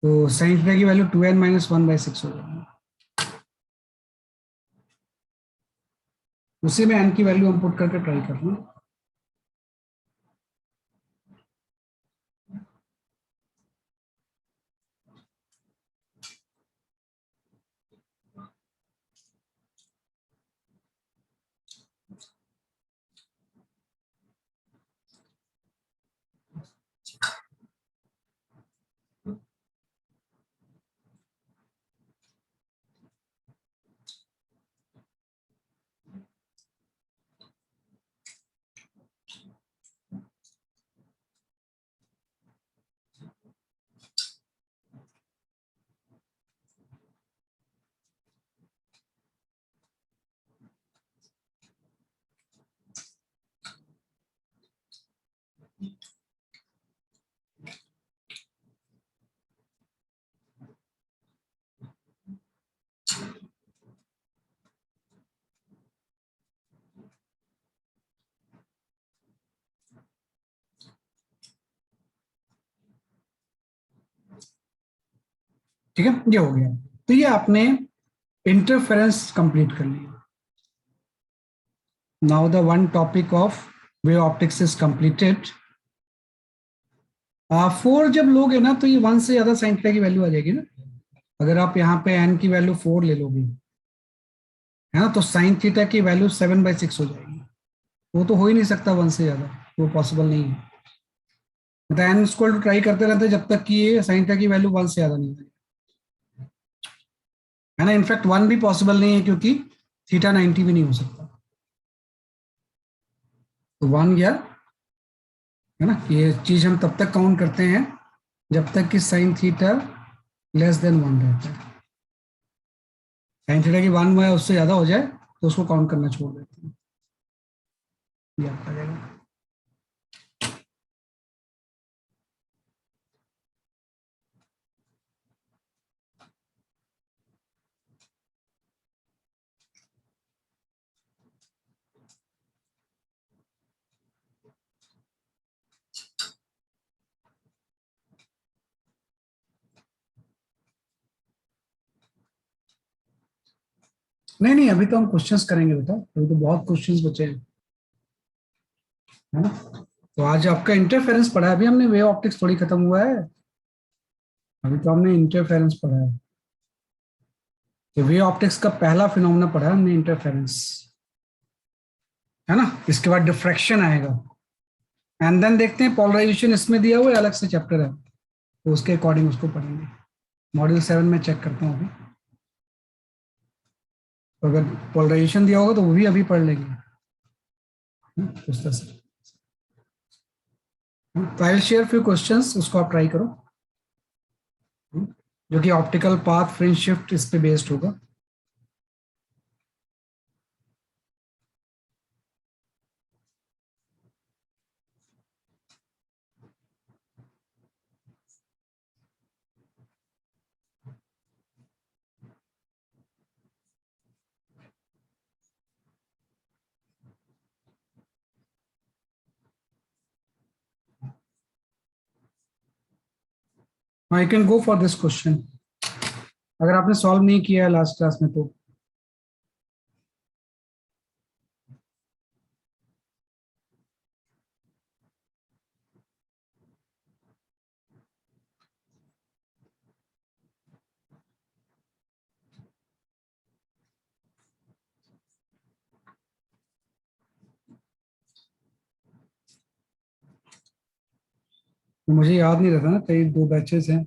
तो साइन थीटा की वैल्यू 2n-1/6 हो जाएगी। उसी में n की वैल्यू हम पुट करके ट्राई कर रहे हैं। ठीक है, ये हो गया। तो ये आपने इंटरफेरेंस कंप्लीट कर लिया। Now the one topic of wave optics is completed. 4 जब लोगे ना तो ये 1 से ज्यादा साइन थीटा की वैल्यू आ जाएगी ना। अगर आप यहाँ पे n की वैल्यू 4 ले लोगे, है ना, तो साइन थीटा की वैल्यू 7/6 हो जाएगी। वो तो हो ही नहीं सकता 1 से ज्यादा, वो पॉसिबल नहीं है। मतलब एन स्क्वायर टू ट्राई करते रहते हैं जब तक कि ये साइन थीटा की वैल्यू 1 से ज्यादा नहीं होगी, है ना। इनफैक्ट 1 भी पॉसिबल नहीं है क्योंकि थीटा 90 भी नहीं हो सकता। तो 1 गया, है ना। ये चीज हम तब तक काउंट करते हैं जब तक कि साइन थीटा लेस देन 1 रहता है। साइन थीटा की 1 है उससे ज्यादा हो जाए तो उसको काउंट करना छोड़ देते हैं। ये आपका आ जाएगा। नहीं नहीं, अभी तो हम क्वेश्चंस करेंगे बेटा, अभी तो बहुत क्वेश्चंस बचे हैं, है ना। तो आज आपका इंटरफेरेंस पढ़ा है, अभी हमने वेव ऑप्टिक्स थोड़ी खत्म हुआ है, अभी तो हमने इंटरफेरेंस पढ़ा है। तो वेव ऑप्टिक्स का पहला फिनोमेना पढ़ा है हमने, इंटरफेरेंस, है ना। इसके बाद डिफ्रैक्शन आएगा, एंड देन देखते हैं पोलराइजेशन इसमें दिया हुआ है, अलग से चैप्टर है, तो उसके अकॉर्डिंग उसको पढ़ेंगे। मॉड्यूल 7 में चेक करता हूँ अभी, तो अगर पोलराइजेशन दिया होगा तो वो भी अभी पढ़ लेंगे, उस तरह से। तो I will share few questions, उसको आप ट्राई करो, जो कि ऑप्टिकल पाथ फ्रिंज शिफ्ट इस पे बेस्ड होगा। I can go for this question, अगर आपने सॉल्व नहीं किया है लास्ट क्लास में तो। मुझे याद नहीं रहता ना, कई 2 बैचेस हैं।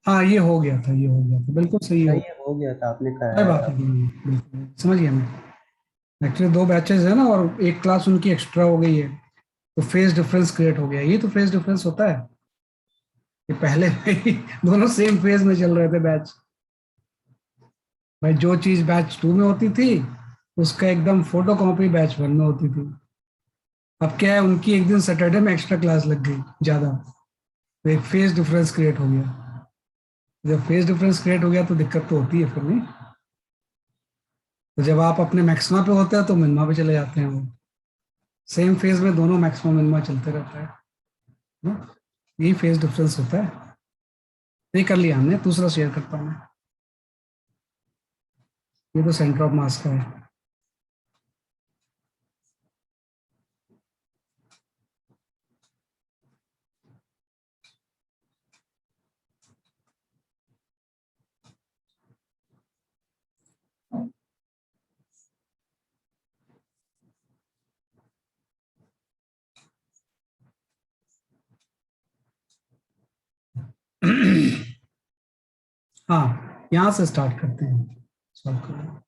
हाँ ये हो गया था, ये हो गया था, बिल्कुल सही हो, नहीं, ये हो गया था, आपने कोई कराया बात था। नहीं, बिल्कुल समझ गया मैं। एक्चुअली 2 बैचेस है ना, और एक क्लास उनकी एक्स्ट्रा हो गई है, तो फेज डिफरेंस क्रिएट हो गया। ये तो फेज डिफरेंस होता है, कि पहले ही दोनों सेम फेज में चल रहे थे बैच। भाई जो चीज बैच 2 में होती थी उसका एकदम फोटो कॉपी बैच 1 में होती थी। अब क्या है, उनकी एक दिन सैटरडे में एक्स्ट्रा क्लास लग गई ज्यादा, तो एक फेज डिफरेंस क्रिएट हो गया। जब फेज डिफरेंस क्रिएट हो गया तो दिक्कत तो होती है फिर, नहीं। तो जब आप अपने मैक्सिमा पे होते हैं तो मिनिमा पे चले जाते हैं वो, सेम फेज में दोनों मैक्सिमा मिनिमा चलते रहता है ना? यही फेज डिफरेंस होता है। ये कर लिया हमने, दूसरा शेयर करता हूँ मैं। ये तो सेंटर ऑफ मास का है। हाँ, यहाँ से स्टार्ट करते हैं सॉल्व करना।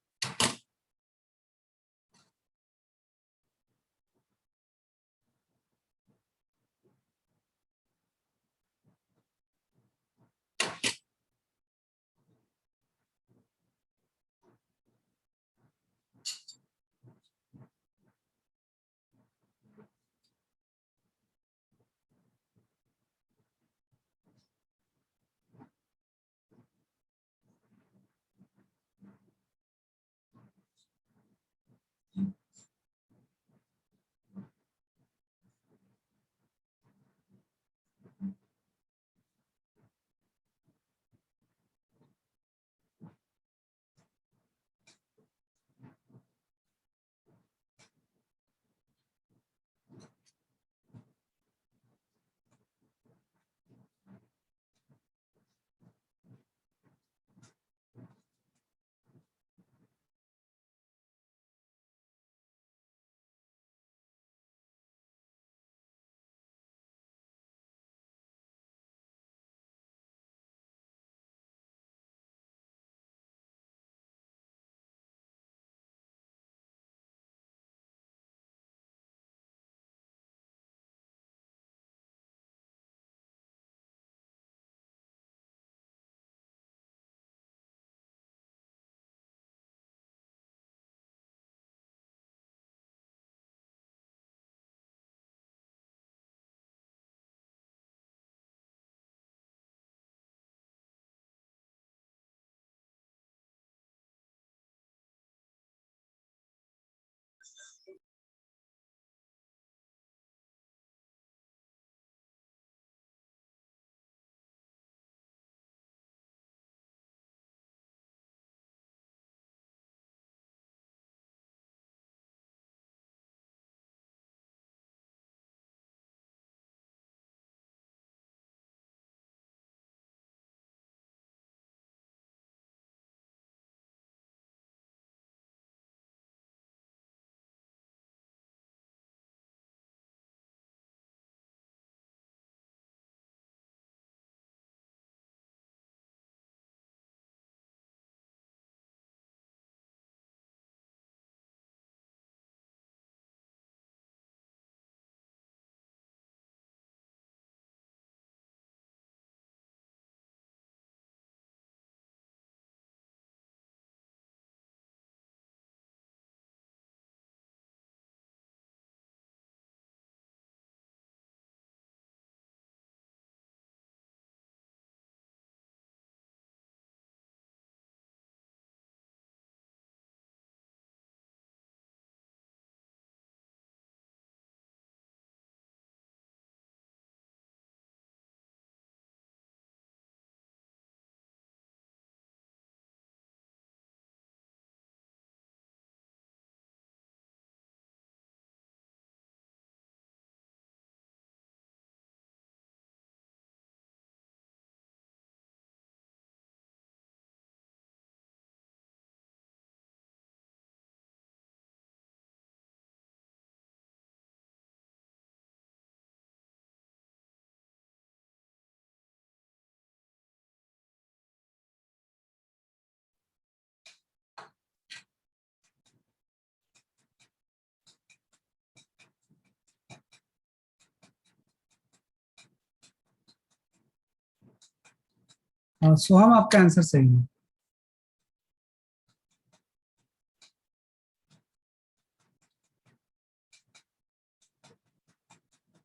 सोहम आपका आंसर सही है।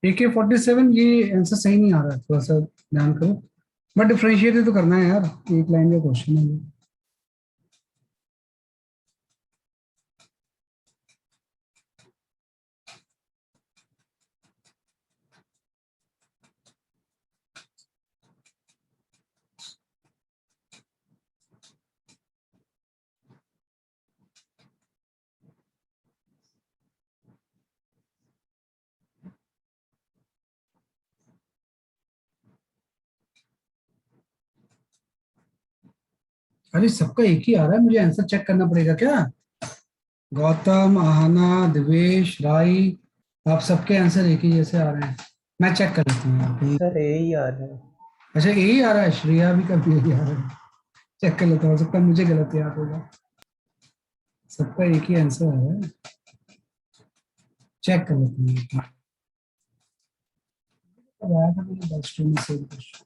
AK-47 ये आंसर सही नहीं आ रहा है, थोड़ा सा ध्यान करो। बट डिफरेंशिएट तो करना है यार, एक लाइन का क्वेश्चन है ये। अरे सबका एक ही आ रहा है, मुझे आंसर चेक करना पड़ेगा क्या? गौतम, आहना, दिवेश, राई, आप सबके आंसर एक ही जैसे आ रहे हैं। मैं चेक कर लेता हूँ यार कहीं। सर यही आ रहा है। अच्छा यही आ रहा है, श्रेया भी कभी यही आ रहा है। चेक कर लेता हूँ, हो सकता है मुझे गलत याद होगा। सबका एक ही आंसर आ रहा है, चेक कर लेता हूँ। अब आया था मुझे 10 में से क्वेश्चन।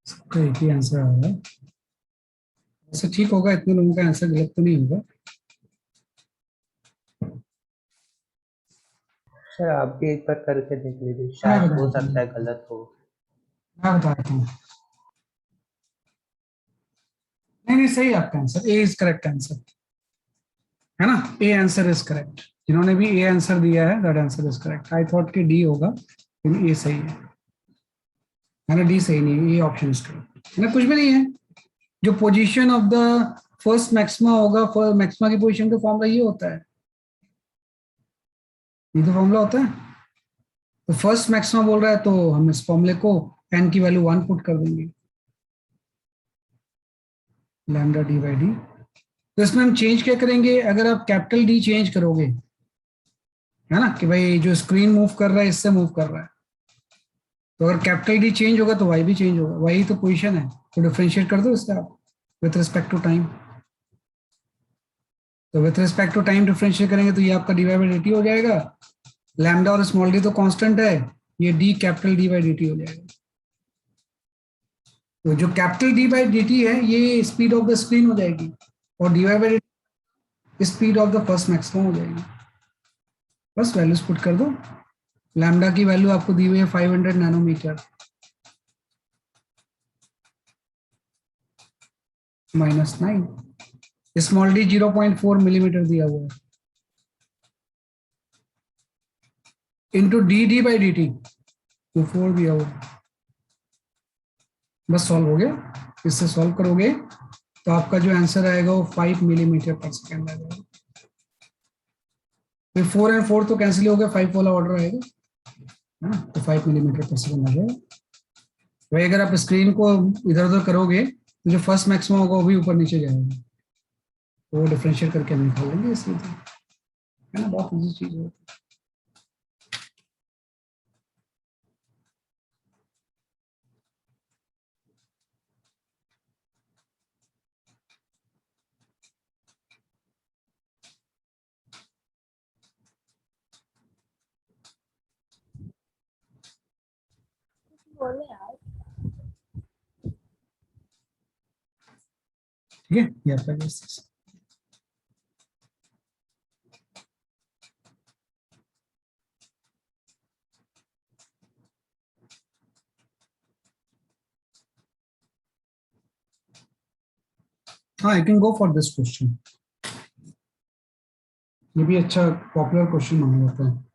सबका एक ही आंसर आ रहा है, वैसे ठीक होगा, इतने लोगों का आंसर गलत तो नहीं होगा। सर आप भी एक बार करके देख लीजिए, मैं शायद हो बताता सकता है हूँ, गलत हो। मैं बताता हूँ। नहीं नहीं, सही है आपका answer, A is correct answer, है ना? A answer is correct. जिन्होंने भी ए आंसर दिया है that answer is correct. I thought कि डी होगा, लेकिन ए सही है ना? डी सही नहीं है, ए ऑप्शन इज करेक्ट है ना? कुछ भी नहीं है। जो position of the first maxima होगा, फर्स्ट मैक्सिमा की पोजीशन का फॉर्मूला ये होता है, ये तो फॉर्मूला होता है। तो फर्स्ट मैक्सिमा बोल रहा है तो हम इस फॉर्मूले को एन की वैल्यू 1 पुट कर देंगे, लैम्डा डी बाई डी। तो इसमें हम चेंज क्या करेंगे, अगर आप कैपिटल डी चेंज करोगे, है ना, कि भाई जो स्क्रीन मूव कर रहा है इससे मूव कर रहा है, तो अगर कैपिटल डी चेंज होगा तो वाई भी चेंज होगा, वाई तो पोजीशन है, तो डिफरेंशिएट कर दो इससे आप विथ रिस्पेक्ट टू टाइम। तो with respect to time differentiate करेंगे तो ये आपका d y by d t हो जाएगा। लैम्डा और स्मॉल डी तो कांस्टेंट है, ये d capital d by d t हो जाएगा। तो जो capital d by d t है ये स्पीड ऑफ द स्क्रीन हो जाएगी, और d y by d speed of the first maximum हो जाएगी। बस वैल्यूज पुट कर दो। लैम्डा की वैल्यू आपको दी हुई है 500 नैनोमीटर, -9। स्मॉल डी 0.4 मिलीमीटर दिया हुआ है, into D D by d T तो 4 दिया हुआ है। बस सॉल्व हो गया। इससे सॉल्व करोगे तो आपका जो आंसर आएगा वो 5 मिलीमीटर पर सेकेंड आ जाएगा। फिर 4 एंड 4 तो कैंसिल हो गया, 5 वाला ऑर्डर आएगा, है ना? तो 5 मिलीमीटर पर सेकेंड आ जाएगा। वही अगर आप स्क्रीन को इधर उधर करोगे तो जो फर्स्ट मैक्सिमम होगा वो भी ऊपर नीचे जाएगा, तो वो डिफरेंशिएट करके हम निकाल लेंगे इसलिए, है ना? बहुत इजी चीज है। बोले यार। ठीक है, ये आपका exercise। हाँ, I can go for this question. ये भी अच्छा पॉपुलर क्वेश्चन माना जाता है।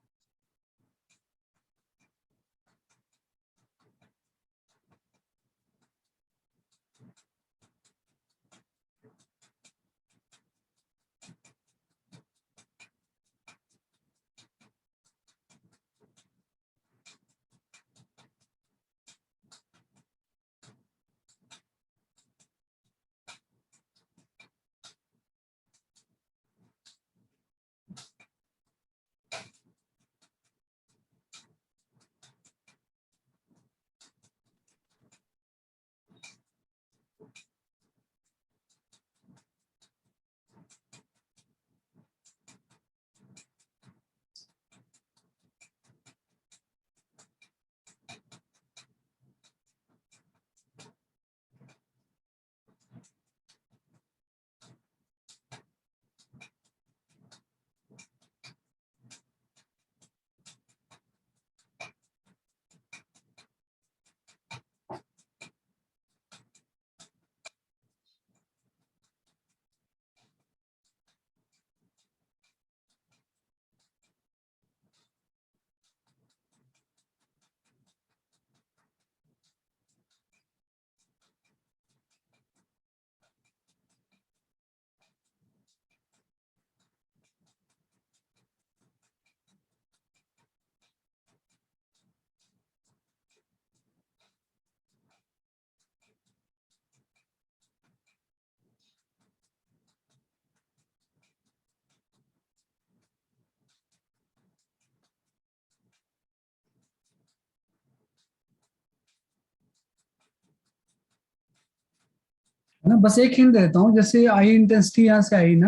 है ना। बस एक हिंट देता हूँ, जैसे आई इंटेंसिटी यहाँ से आई ना,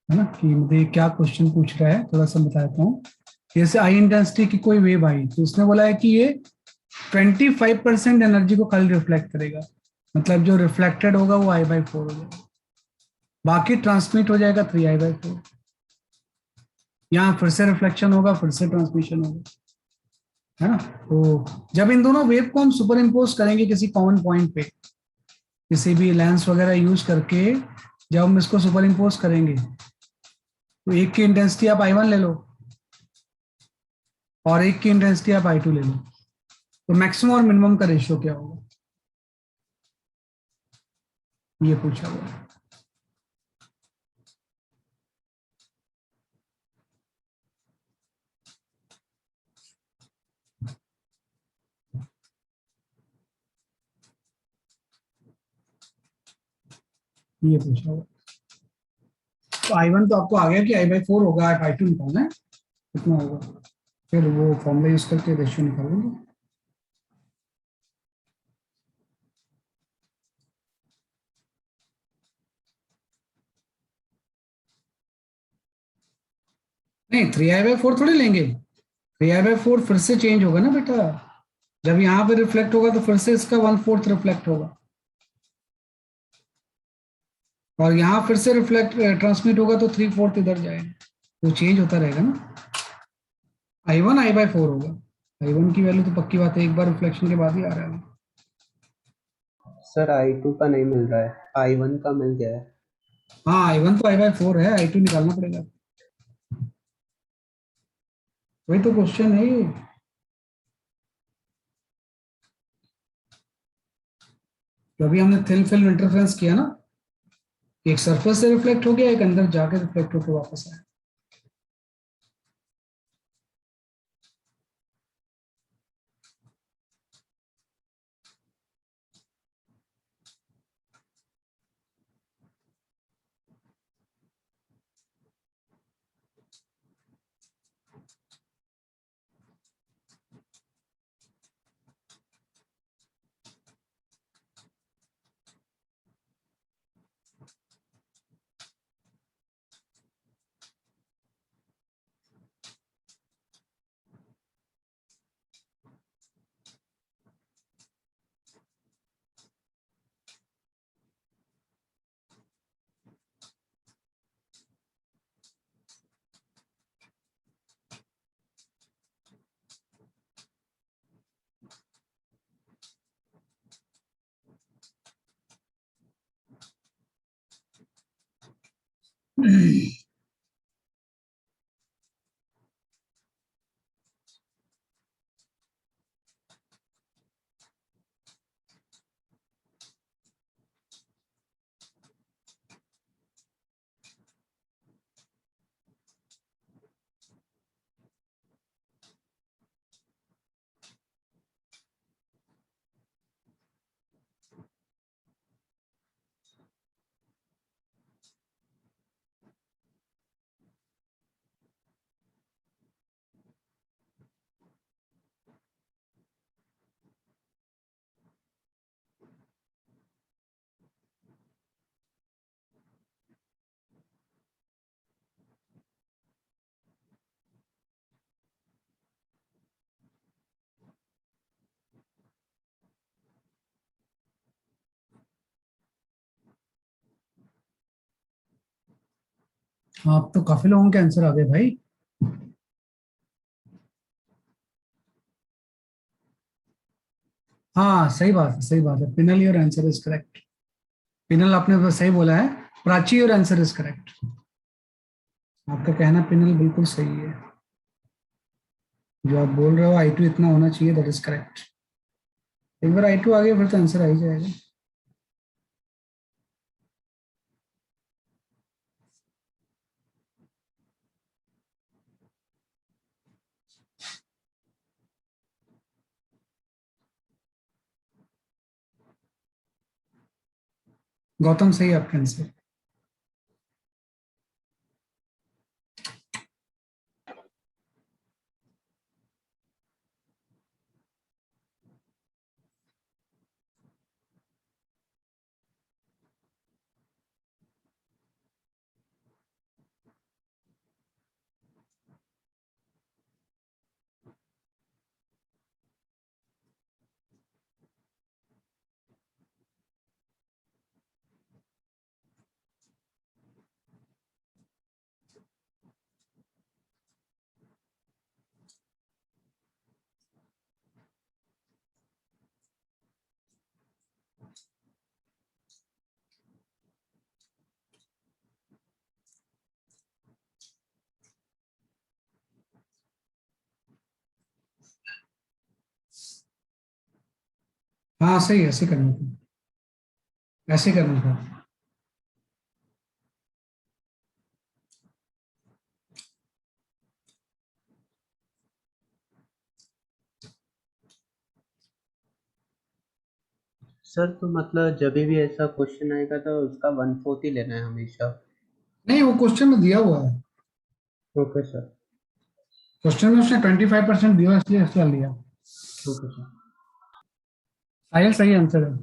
है ना, कि मुझे क्या क्वेश्चन पूछ रहा है, थोड़ा सा बताता हूँ। जैसे आई इंटेंसिटी की कोई वेव आई, तो उसने बोला है कि ये 25% एनर्जी को कल रिफ्लेक्ट करेगा, मतलब जो रिफ्लेक्टेड होगा वो I/4 हो जाएगा, बाकी ट्रांसमिट हो जाएगा 3I/4। यहाँ फिर से रिफ्लेक्शन होगा, फिर से ट्रांसमिशन होगा, है ना। तो जब इन दोनों वेव को हम सुपर इम्पोज करेंगे किसी कॉमन पॉइंट पे, किसी भी लेंस वगैरह यूज करके, जब हम इसको सुपर इम्पोज करेंगे, तो एक की इंटेंसिटी आप I1 ले लो और एक की इंटेंसिटी आप I2 ले लो, तो मैक्सिमम और मिनिमम का रेशियो क्या होगा, ये पूछा हुआ है। ये पूछा हुआ। तो I1 तो आपको आ गया कि I/4 होगा, I2 निकालना है कितना होगा, फिर वो फॉर्मूला यूज करके रेशियो निकालेंगे। नहीं, 3I/4 थोड़ी लेंगे, 3I/4 फिर से चेंज होगा ना बेटा, जब यहाँ पे रिफ्लेक्ट होगा तो फिर से इसका 1/4 रिफ्लेक्ट होगा, और यहाँ फिर से रिफ्लेक्ट ट्रांसमिट होगा तो 3/4 इधर जाएगा, तो चेंज होता रहेगा ना। I1 I/4 होगा, I1 की वैल्यू तो पक्की बात है, एक बार रिफ्लेक्शन के बाद ही आ रहा है। सर I2 का नहीं मिल रहा है, I1 का मिल गया है। हाँ, I1 तो I/4 है, I2 निकालना पड़ेगा, वही तो क्वेश्चन है ये। तो अभी हमने थिन फिल्म इंटरफेरेंस किया ना, एक सरफेस से रिफ्लेक्ट हो गया, एक अंदर जाके रिफ्लेक्ट होकर वापस आया। आप तो काफी लोगों के आंसर आ गए भाई। हाँ सही बात है, सही बात है, penal your answer is correct. Penal आपने बस सही बोला है, Prachi your answer is correct. आपका कहना पिनल बिल्कुल सही है, जो आप बोल रहे हो I2 इतना होना चाहिए, दैट इज करेक्ट। एक बार I2 आ गया फिर तो आंसर आ ही जाएगा। गौतम सही है आपका आंसर। हाँ सही है, ऐसे करना था, ऐसे करना था। सर तो मतलब जब भी ऐसा क्वेश्चन आएगा तो उसका 1/4 ही लेना है हमेशा। नहीं, वो क्वेश्चन में दिया हुआ है, ओके सर। क्वेश्चन में उसने 25% दिया है, इसलिए इसलिए लिया। Okay sir. साहिल सही आंसर है।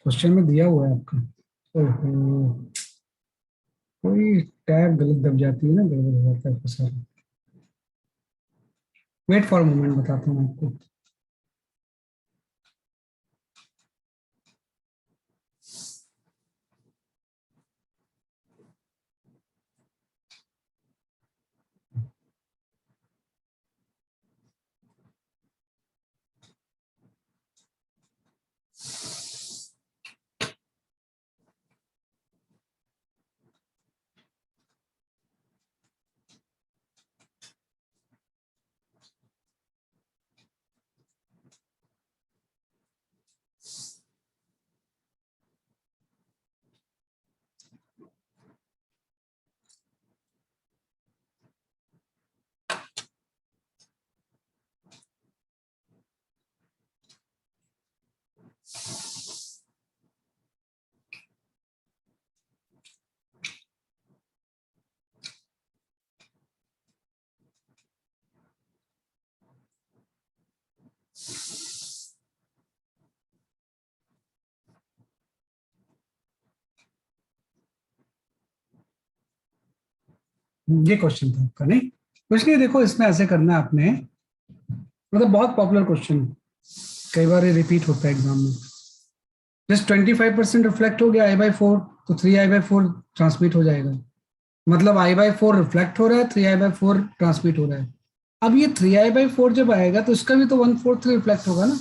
क्वेश्चन में दिया हुआ है आपका। ओहो, कोई टैग गलत दब जाती है ना, गड़बड़ हो जाता है सर। वेट फॉर मोमेंट, बताता हूँ आपको। ये क्वेश्चन था आपका, नहीं कुछ नहीं। देखो इसमें ऐसे करना है आपने, मतलब बहुत पॉपुलर क्वेश्चन, कई बार ये रिपीट होता है एग्जाम में। जस्ट 25% रिफ्लेक्ट हो गया I/4, तो 3I/4 ट्रांसमिट हो जाएगा। मतलब I/4 रिफ्लेक्ट हो रहा है, 3I/4 ट्रांसमिट हो रहा है। अब ये 3I/4 जब आएगा तो इसका भी तो 1/4 रिफ्लेक्ट होगा ना।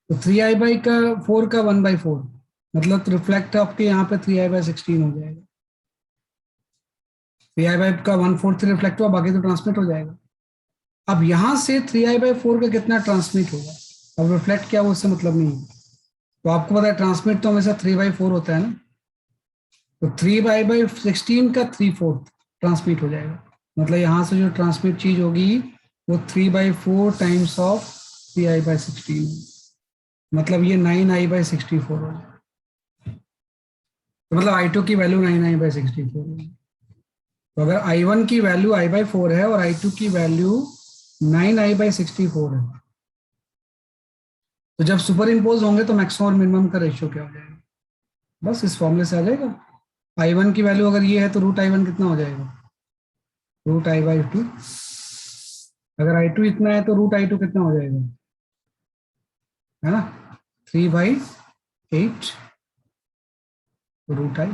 तो 3I/4 का 1/4, मतलब रिफ्लेक्ट आपके यहाँ पे 3I/16 हो जाएगा। 3I का 1/4 रिफ्लेक्ट हुआ, बाकी तो ट्रांसमिट हो जाएगा। अब यहां से 3I/4 का कितना ट्रांसमिट होगा, अब रिफ्लेक्ट क्या वो उससे मतलब नहीं है। तो आपको पता है ट्रांसमिट तो हमेशा 3/4 होता है ना, तो 3/16 का 3/4 ट्रांसमिट हो जाएगा। मतलब यहां से जो ट्रांसमिट चीज होगी वो 3/4 टाइम्स ऑफ 3I/16, मतलब ये 9I/64 हो जाएगा। तो मतलब I2 की वैल्यू 9I/64 होगी। तो अगर I1 की वैल्यू I/4 है और I2 की वैल्यू 9I/64 है, तो जब सुपर इम्पोज होंगे तो मैक्सिमम और मिनिमम का रेशियो क्या हो जाएगा, बस इस फॉर्मूले से आ जाएगा। I1 की वैल्यू अगर ये है तो √I1 कितना हो जाएगा, √I/2। अगर I2 इतना है तो √I2 कितना हो जाएगा, है ना, 3/8 √I,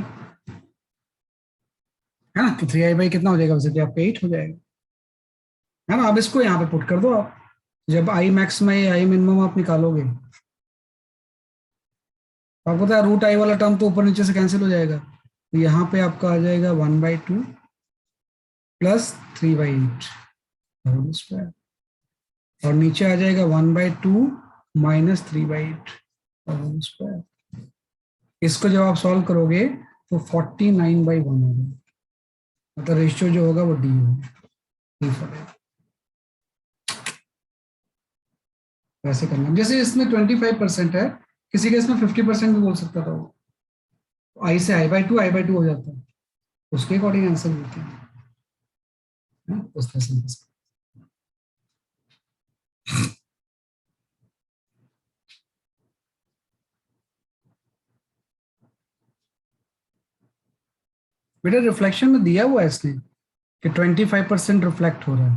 है ना। तो 3I कितना हो जाएगा, वैसे आपका 8 हो जाएगा, है ना। अब इसको यहाँ पे पुट कर दो आप, जब I मैक्स में I मिनिमम आप निकालोगे, आपको पता है √I वाला टर्म तो ऊपर नीचे से कैंसिल हो जाएगा, तो यहाँ पे आपका आ जाएगा 1/2 प्लस 3/8 होल स्क्वायर, और नीचे आ जाएगा 1/2 माइनस 3/8 होल स्क्वायर। इसको जब आप सॉल्व करोगे तो 49/1 होगा, मतलब रेशियो जो होगा वो डी होगा, डी फॉर डेट। वैसे करना, जैसे इसमें 25% है, किसी केस में 50% भी बोल सकता था वो, I से I/2 हो जाता है, उसके अकॉर्डिंग आंसर देते हैं, उस तरह से। बेटा रिफ्लेक्शन में दिया हुआ है इसने कि 25% रिफ्लेक्ट हो रहा है,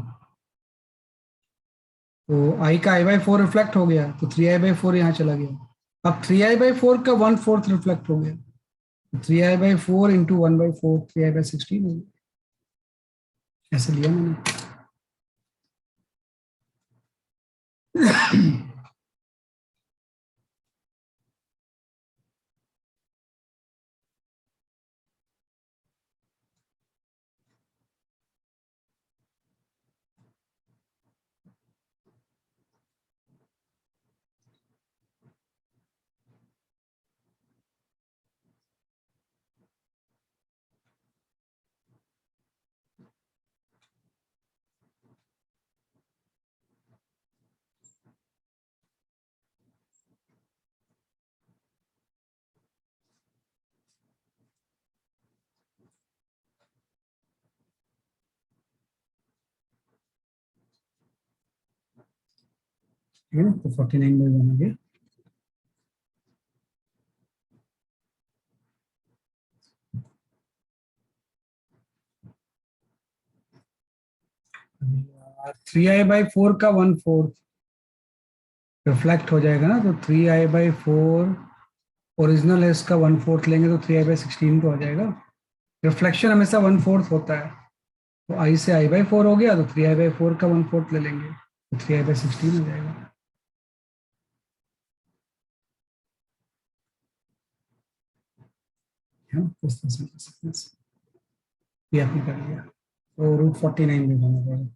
तो I का I/4 रिफ्लेक्ट हो गया, तो 3I/4 यहाँ चला गया। अब 3I/4 का 1/4 रिफ्लेक्ट हो गया, 3I/4 इंटू 1/4 3I/16 हो गया, ऐसे लिया मैंने। ठीक है ना, तो 49/1 आ गया। थ्री आई बाई फोर का 1/4 रिफ्लेक्ट हो जाएगा ना, तो 3i/4 ओरिजिनल है इसका 1/4 लेंगे तो 3i/16 तो आ जाएगा। रिफ्लेक्शन हमेशा 1/4 होता है, तो आई से i/4 हो गया, तो 3i/4 का 1/4 ले लेंगे तो 3i/16 हो जाएगा। हाँ, इस तरह से कर सकते हैं। ये आपने कर लिया, तो √49 भी बना पड़ेगा।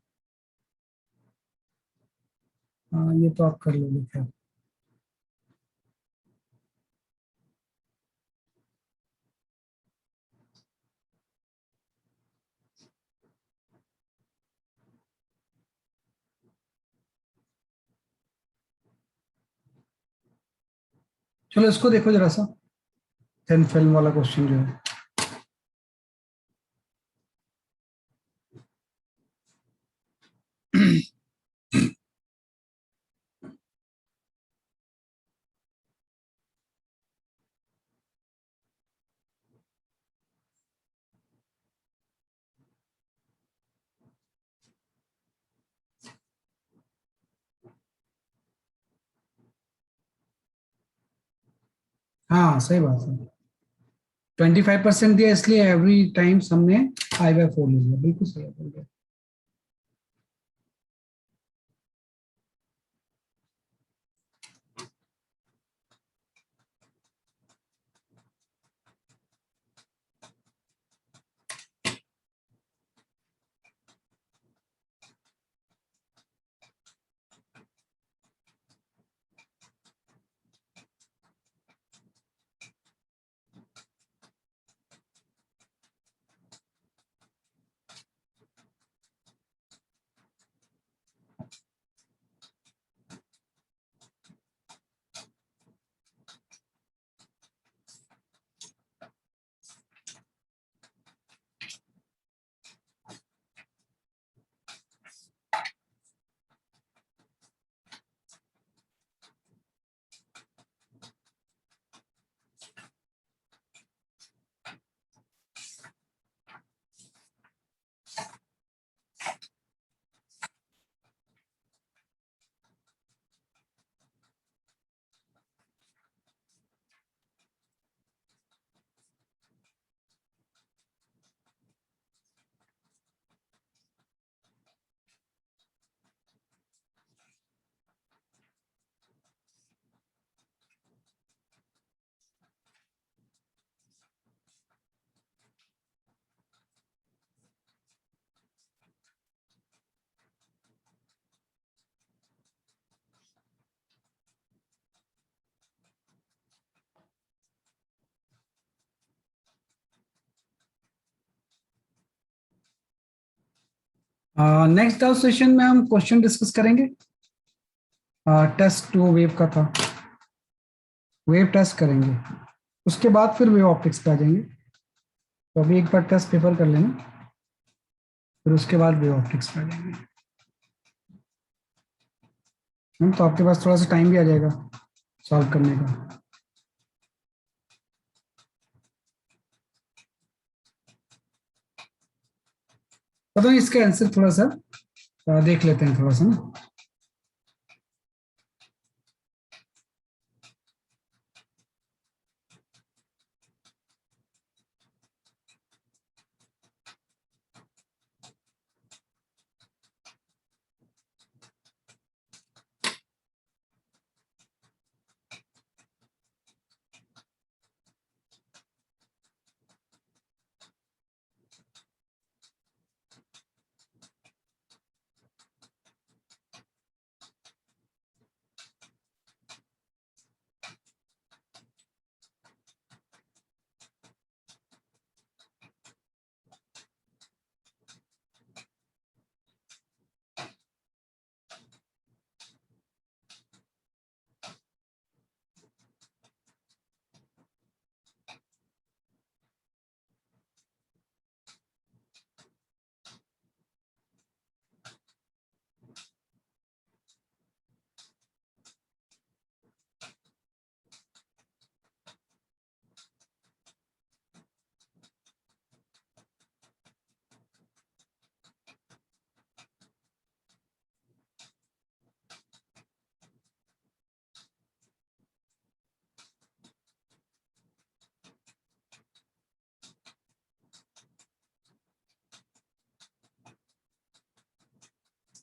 हाँ, ये तो आप कर लो लिखा। चलो इसको देखो जरा सा, 10 फिल्म वाला क्वेश्चन जो है। हाँ सही बात है, 25% दिया इसलिए एवरी टाइम हमने i/4 ले लिया, बिल्कुल सही बोल रहे। नेक्स्ट डाउट सेशन में हम क्वेश्चन डिस्कस करेंगे। टेस्ट वो वेव का था, वेव टेस्ट करेंगे, उसके बाद फिर वेव ऑप्टिक्स पे आ जाएंगे। तो अभी एक बार टेस्ट पेपर कर लेना, फिर उसके बाद वेव ऑप्टिक्स पे आ जाएंगे। तो आपके पास थोड़ा सा टाइम भी आ जाएगा सॉल्व करने का। पता नहीं इसका आंसर थोड़ा सा देख लेते हैं थोड़ा सा ना।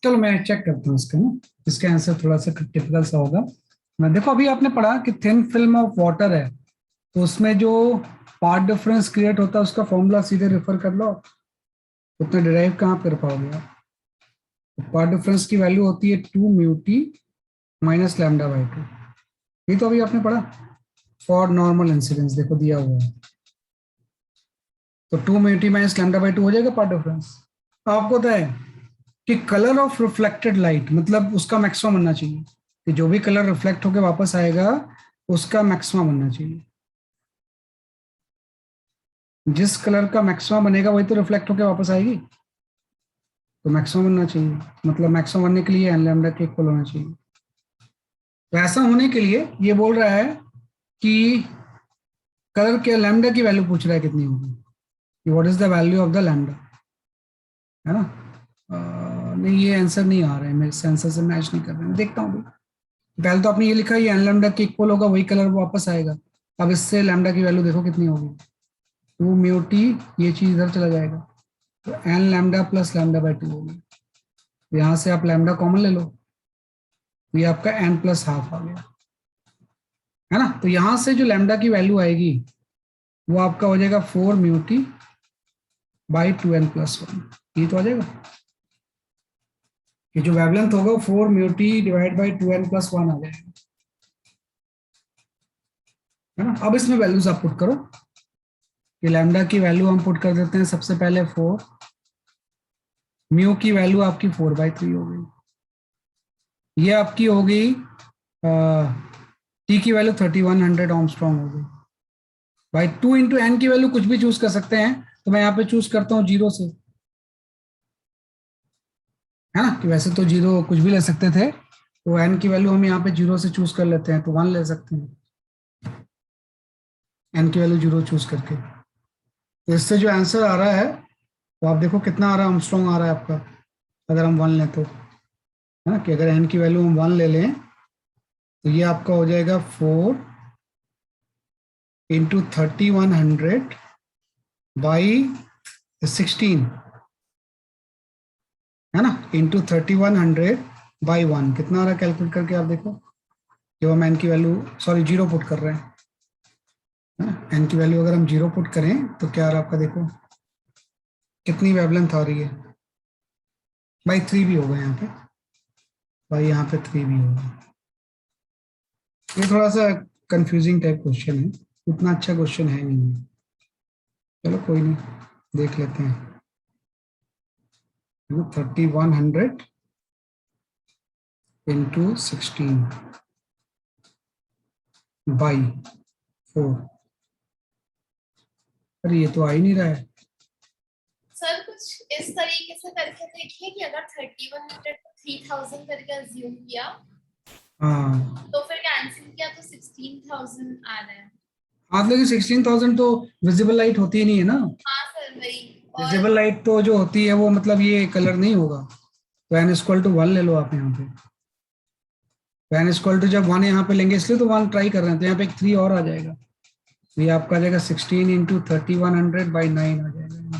चलो मैं चेक करता हूँ इसका ना, इसका आंसर थोड़ा सा टिपिकल सा होगा। मैं देखो अभी आपने पढ़ा कि थिन फिल्म ऑफ वाटर है, तो उसमें जो पार्ट डिफरेंस क्रिएट होता है उसका फॉर्मूला सीधे रेफर कर लो, उतना डिराइव कहाँ कर पाओगे आप। तो पार्ट डिफरेंस की वैल्यू होती है 2 mu T minus lambda by 2, ये तो अभी आपने पढ़ा। फॉर नॉर्मल इंसिडेंस देखो दिया हुआ है, तो 2 mu T minus lambda by 2 हो जाएगा पार्ट डिफरेंस। आपको पता है कि कलर ऑफ रिफ्लेक्टेड लाइट मतलब उसका मैक्सिमम बनना चाहिए, कि जो भी कलर रिफ्लेक्ट होकर वापस आएगा उसका मैक्सिमम बनना चाहिए। जिस कलर का मैक्सिमम बनेगा वही तो रिफ्लेक्ट होकर वापस आएगी, तो मैक्सिमम बनना चाहिए। मतलब मैक्सिमम बनने के लिए एन लैम्डा के इक्वल होना चाहिए। तो ऐसा होने के लिए ये बोल रहा है कि कलर के लैम्डा की वैल्यू पूछ रहा है कितनी होगी, what is the value of the lambda, है ना। नहीं ये आंसर नहीं आ रहा है, मेरे आंसर से मैच नहीं कर रहे हैं, देखता हूँ। पहले तो आपने ये लिखा है एन लैम्डा के इक्वल होगा, वही कलर वापस आएगा। अब इससे लैम्डा की वैल्यू देखो कितनी होगी, 2 म्यू टी, ये चीज इधर चला जाएगा, तो n lambda plus lambda by 2 होगी। यहाँ से आप लैम्डा कॉमन ले लो, ये आपका एन प्लस हाफ आ गया, है ना। तो यहाँ से जो लैम्डा की वैल्यू आएगी वो आपका हो जाएगा 4 mu T by 2n plus 1, ये तो आ जाएगा। ये जो वेवलेंथ होगा 4 mu T divide by 2n plus 1 आ जाएगा, है ना। अब इसमें वैल्यूज आप पुट करो, ये लैम्डा की वैल्यू हम पुट कर देते हैं सबसे पहले 4, म्यू की वैल्यू आपकी 4/3 हो गई, ये आपकी हो गई टी की वैल्यू 3100 ऑर्मस्ट्रॉन्ग हो गई। भाई 2 इंटू एन की वैल्यू कुछ भी चूज कर सकते हैं, तो मैं यहाँ पे चूज करता हूँ 0 से, है ना। कि वैसे तो 0 कुछ भी ले सकते थे, तो एन की वैल्यू हम यहाँ पे 0 से चूज कर लेते हैं, तो 1 ले सकते हैं एन की वैल्यू 0 चूज करके। तो इससे जो आंसर आ रहा है वो आप देखो कितना आ रहा है, आर्मस्ट्रॉन्ग आ रहा है आपका, अगर हम 1 लें तो, है ना। कि अगर एन की वैल्यू हम 1 ले लें तो ये आपका हो जाएगा 4 इंटू 3100 बाई 16, है ना, इंटू 3100 बाई 1, कितना आ रहा है कैलकुलेट करके आप देखो। जो हम एन की वैल्यू सॉरी 0 पुट कर रहे हैं, एन की वैल्यू अगर हम 0 पुट करें तो क्या आ रहा है आपका, देखो कितनी वेवलेंथ आ रही है, बाई 3 भी होगा यहाँ पे, भाई यहाँ पे 3 भी होगा। ये थोड़ा सा कंफ्यूजिंग टाइप क्वेश्चन है, उतना अच्छा क्वेश्चन है नहीं, चलो कोई नहीं, देख लेते हैं। 3100 इंटू 16 बाई 4, अरे ये तो आ ही नहीं रहा है। सर कुछ इस तरीके से करके देखिए कि अगर 3100 को 3000 करके अज्यूम किया, हाँ तो फिर कैंसिल किया तो 16000 आ रहा है। हाँ, लेकिन 16,000 तो विजिबल लाइट होती ही नहीं है ना। हाँ सर वही, और विजिबल लाइट तो जो होती है वो मतलब ये कलर नहीं होगा, तो n इक्वल टू 1 ले लो आप यहाँ पे। तो n इक्वल टू जब 1 यहाँ पे लेंगे इसलिए तो 1 ट्राई कर रहे हैं, तो यहाँ पे एक 3 और आ जाएगा, तो ये आपका आ जाएगा 16 इंटू 3100 बाई 9 आ जाएगा,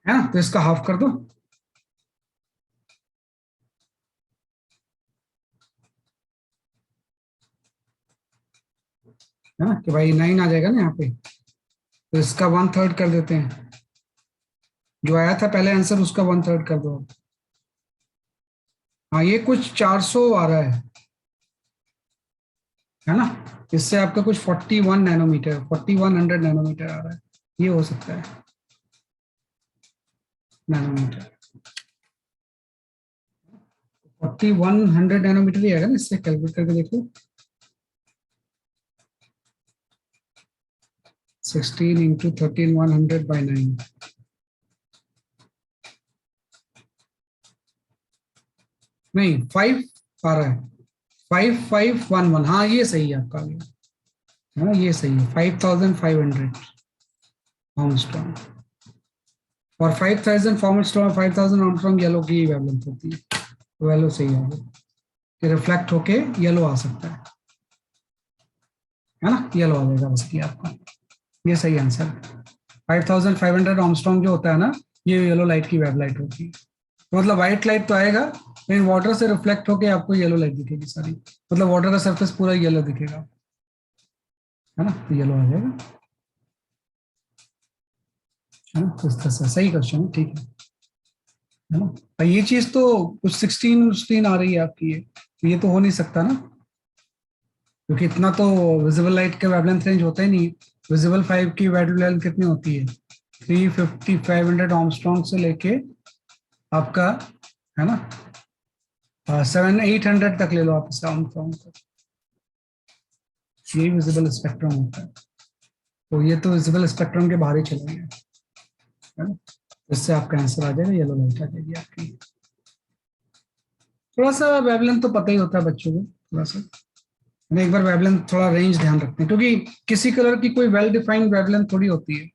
है ना। तो इसका हाफ कर दो, है ना, कि भाई 9 आ जाएगा ना यहाँ पे, तो इसका 1/3 कर देते हैं, जो आया था पहले आंसर उसका 1/3 कर दो। हाँ ये कुछ 400 आ रहा है ना, इससे आपका कुछ 41 नैनोमीटर 4100 नैनोमीटर आ रहा है, ये हो सकता है नैनोमीटर, 4100 नैनोमीटर ही आएगा ना, इससे कैलकुलेट करके देखो। 16 इंटू 13100 बाई 9, नहीं 5 आ रहा है, 5511, हाँ ये सही है आपका, है ना, ये सही है 5500 आर्मस्ट्रॉन्ग, और 5000 आर्मस्ट्रॉन्ग 5000 आर्मस्ट्रॉन्ग येलो की वेवलेंथ होती है, तो येलो सही है, कि रिफ्लेक्ट होके येलो आ सकता है ना, येलो आ जाएगा बस ये आपका, ये सही आंसर है। 5500 आर्मस्ट्रॉन्ग जो होता है ना, ये येलो लाइट की वेवलाइट होती है। तो मतलब व्हाइट लाइट तो आएगा, लेकिन वाटर से रिफ्लेक्ट होके आपको येलो लाइट दिखेगी सारी, मतलब वाटर का सरफेस पूरा येलो दिखेगा, है ना, तो येलो आ जाएगा, है ना। तो इस तरह से सही क्वेश्चन है, ठीक है ना। और ये चीज तो कुछ 16 आ रही है आपकी, ये तो हो नहीं सकता ना, क्योंकि इतना तो विजिबल लाइट का वेवलेंथ रेंज होता ही नहीं। विजिबल 5 की वेवलेंथ कितनी होती है, 350 500 आर्मस्ट्रॉन्ग से लेके आपका, है ना, 700-800 तक ले लो आप इसे आर्मस्ट्रॉन्ग तक, ये विजिबल स्पेक्ट्रम होता है। तो ये तो विजिबल स्पेक्ट्रम के बाहर ही चला गया, है ना। इससे आपका आंसर आ जाएगा, येलो लाइट आ जाएगी आपकी। थोड़ा सा वेवलेंथ तो पता ही होता है बच्चों को, थोड़ा सा मैंने एक बार वेवलेंथ थोड़ा रेंज ध्यान रखते हैं, क्योंकि किसी कलर की कोई वेल डिफाइंड वेवलेंथ थोड़ी होती है,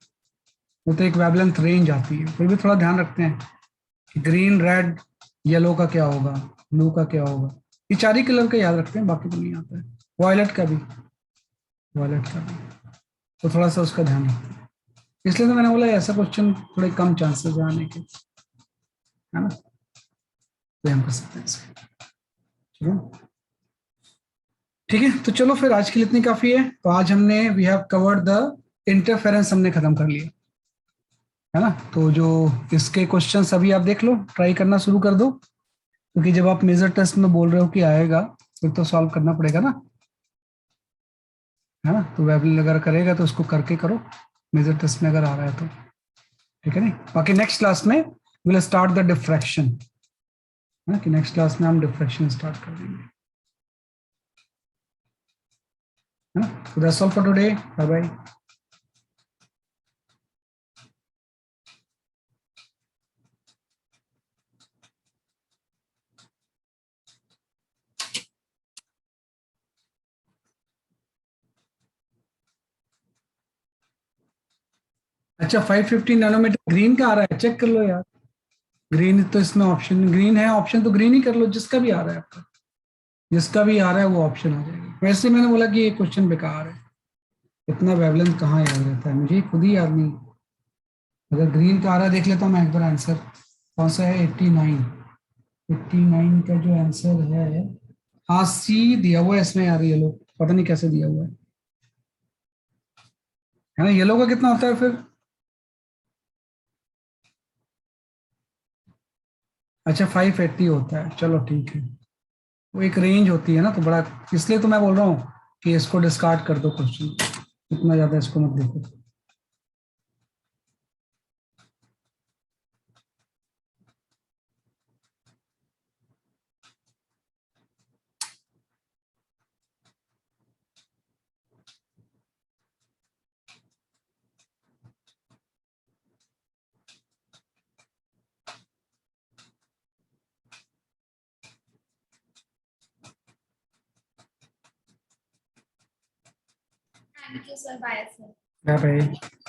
वो तो एक वेवलेंथ रेंज आती है, फिर भी थोड़ा ध्यान रखते हैं कि ग्रीन रेड येलो का क्या होगा, ब्लू का क्या होगा, ये 4 ही कलर का याद रखते हैं, बाकी तो नहीं आता है, वायलेट का भी, वायलेट का भी, तो थोड़ा सा उसका ध्यान रखते हैं। इसलिए तो मैंने बोला ऐसा क्वेश्चन थोड़े कम चांसेस है आने के, है ना, तो हम कर सकते हैं इसे। चलो ठीक है, तो चलो फिर आज के लिए इतनी काफी है। तो आज हमने we have covered the interference, हमने खत्म कर लिया, है ना। तो जो इसके क्वेश्चंस अभी आप देख लो, ट्राई करना शुरू कर दो, क्योंकि जब आप मेजर टेस्ट में बोल रहे हो कि आएगा, फिर तो सॉल्व करना पड़ेगा ना, है ना। तो वेबल अगर करेगा तो उसको करके करो, मेजर टेस्ट में अगर आ रहा है तो, ठीक है। नहीं, बाकी नेक्स्ट क्लास में विल स्टार्ट द डिफ्रैक्शन, है ना, कि नेक्स्ट क्लास में हम डिफ्रैक्शन स्टार्ट कर देंगे, है ना। तो that's all for today, bye bye. अच्छा, 550 नैनोमीटर ग्रीन का आ रहा है, चेक कर लो यार। ग्रीन तो इसमें ऑप्शन ग्रीन है, ऑप्शन तो ग्रीन ही कर लो, जिसका भी आ रहा है आपका, जिसका भी आ रहा है वो ऑप्शन आ जाएगा। वैसे मैंने बोला कि ये क्वेश्चन बेकार है, इतना वेवलेंथ कहाँ याद रहता है, मुझे खुद ही याद नहीं। अगर ग्रीन का आ रहा है देख लेता हूँ मैं एक बार आंसर, कौन सा है, 89, 89 का जो आंसर है, हाँ सी दिया हुआ है इसमें यार, येलो पता नहीं कैसे दिया हुआ है ना। येलो का कितना होता है फिर, अच्छा 580 होता है, चलो ठीक है, वो एक रेंज होती है ना, तो बड़ा, इसलिए तो मैं बोल रहा हूँ कि इसको डिस्कार्ड कर दो क्वेश्चन, इतना ज्यादा इसको मत देखो। Thank you, sir. Bye, sir. Bye bye.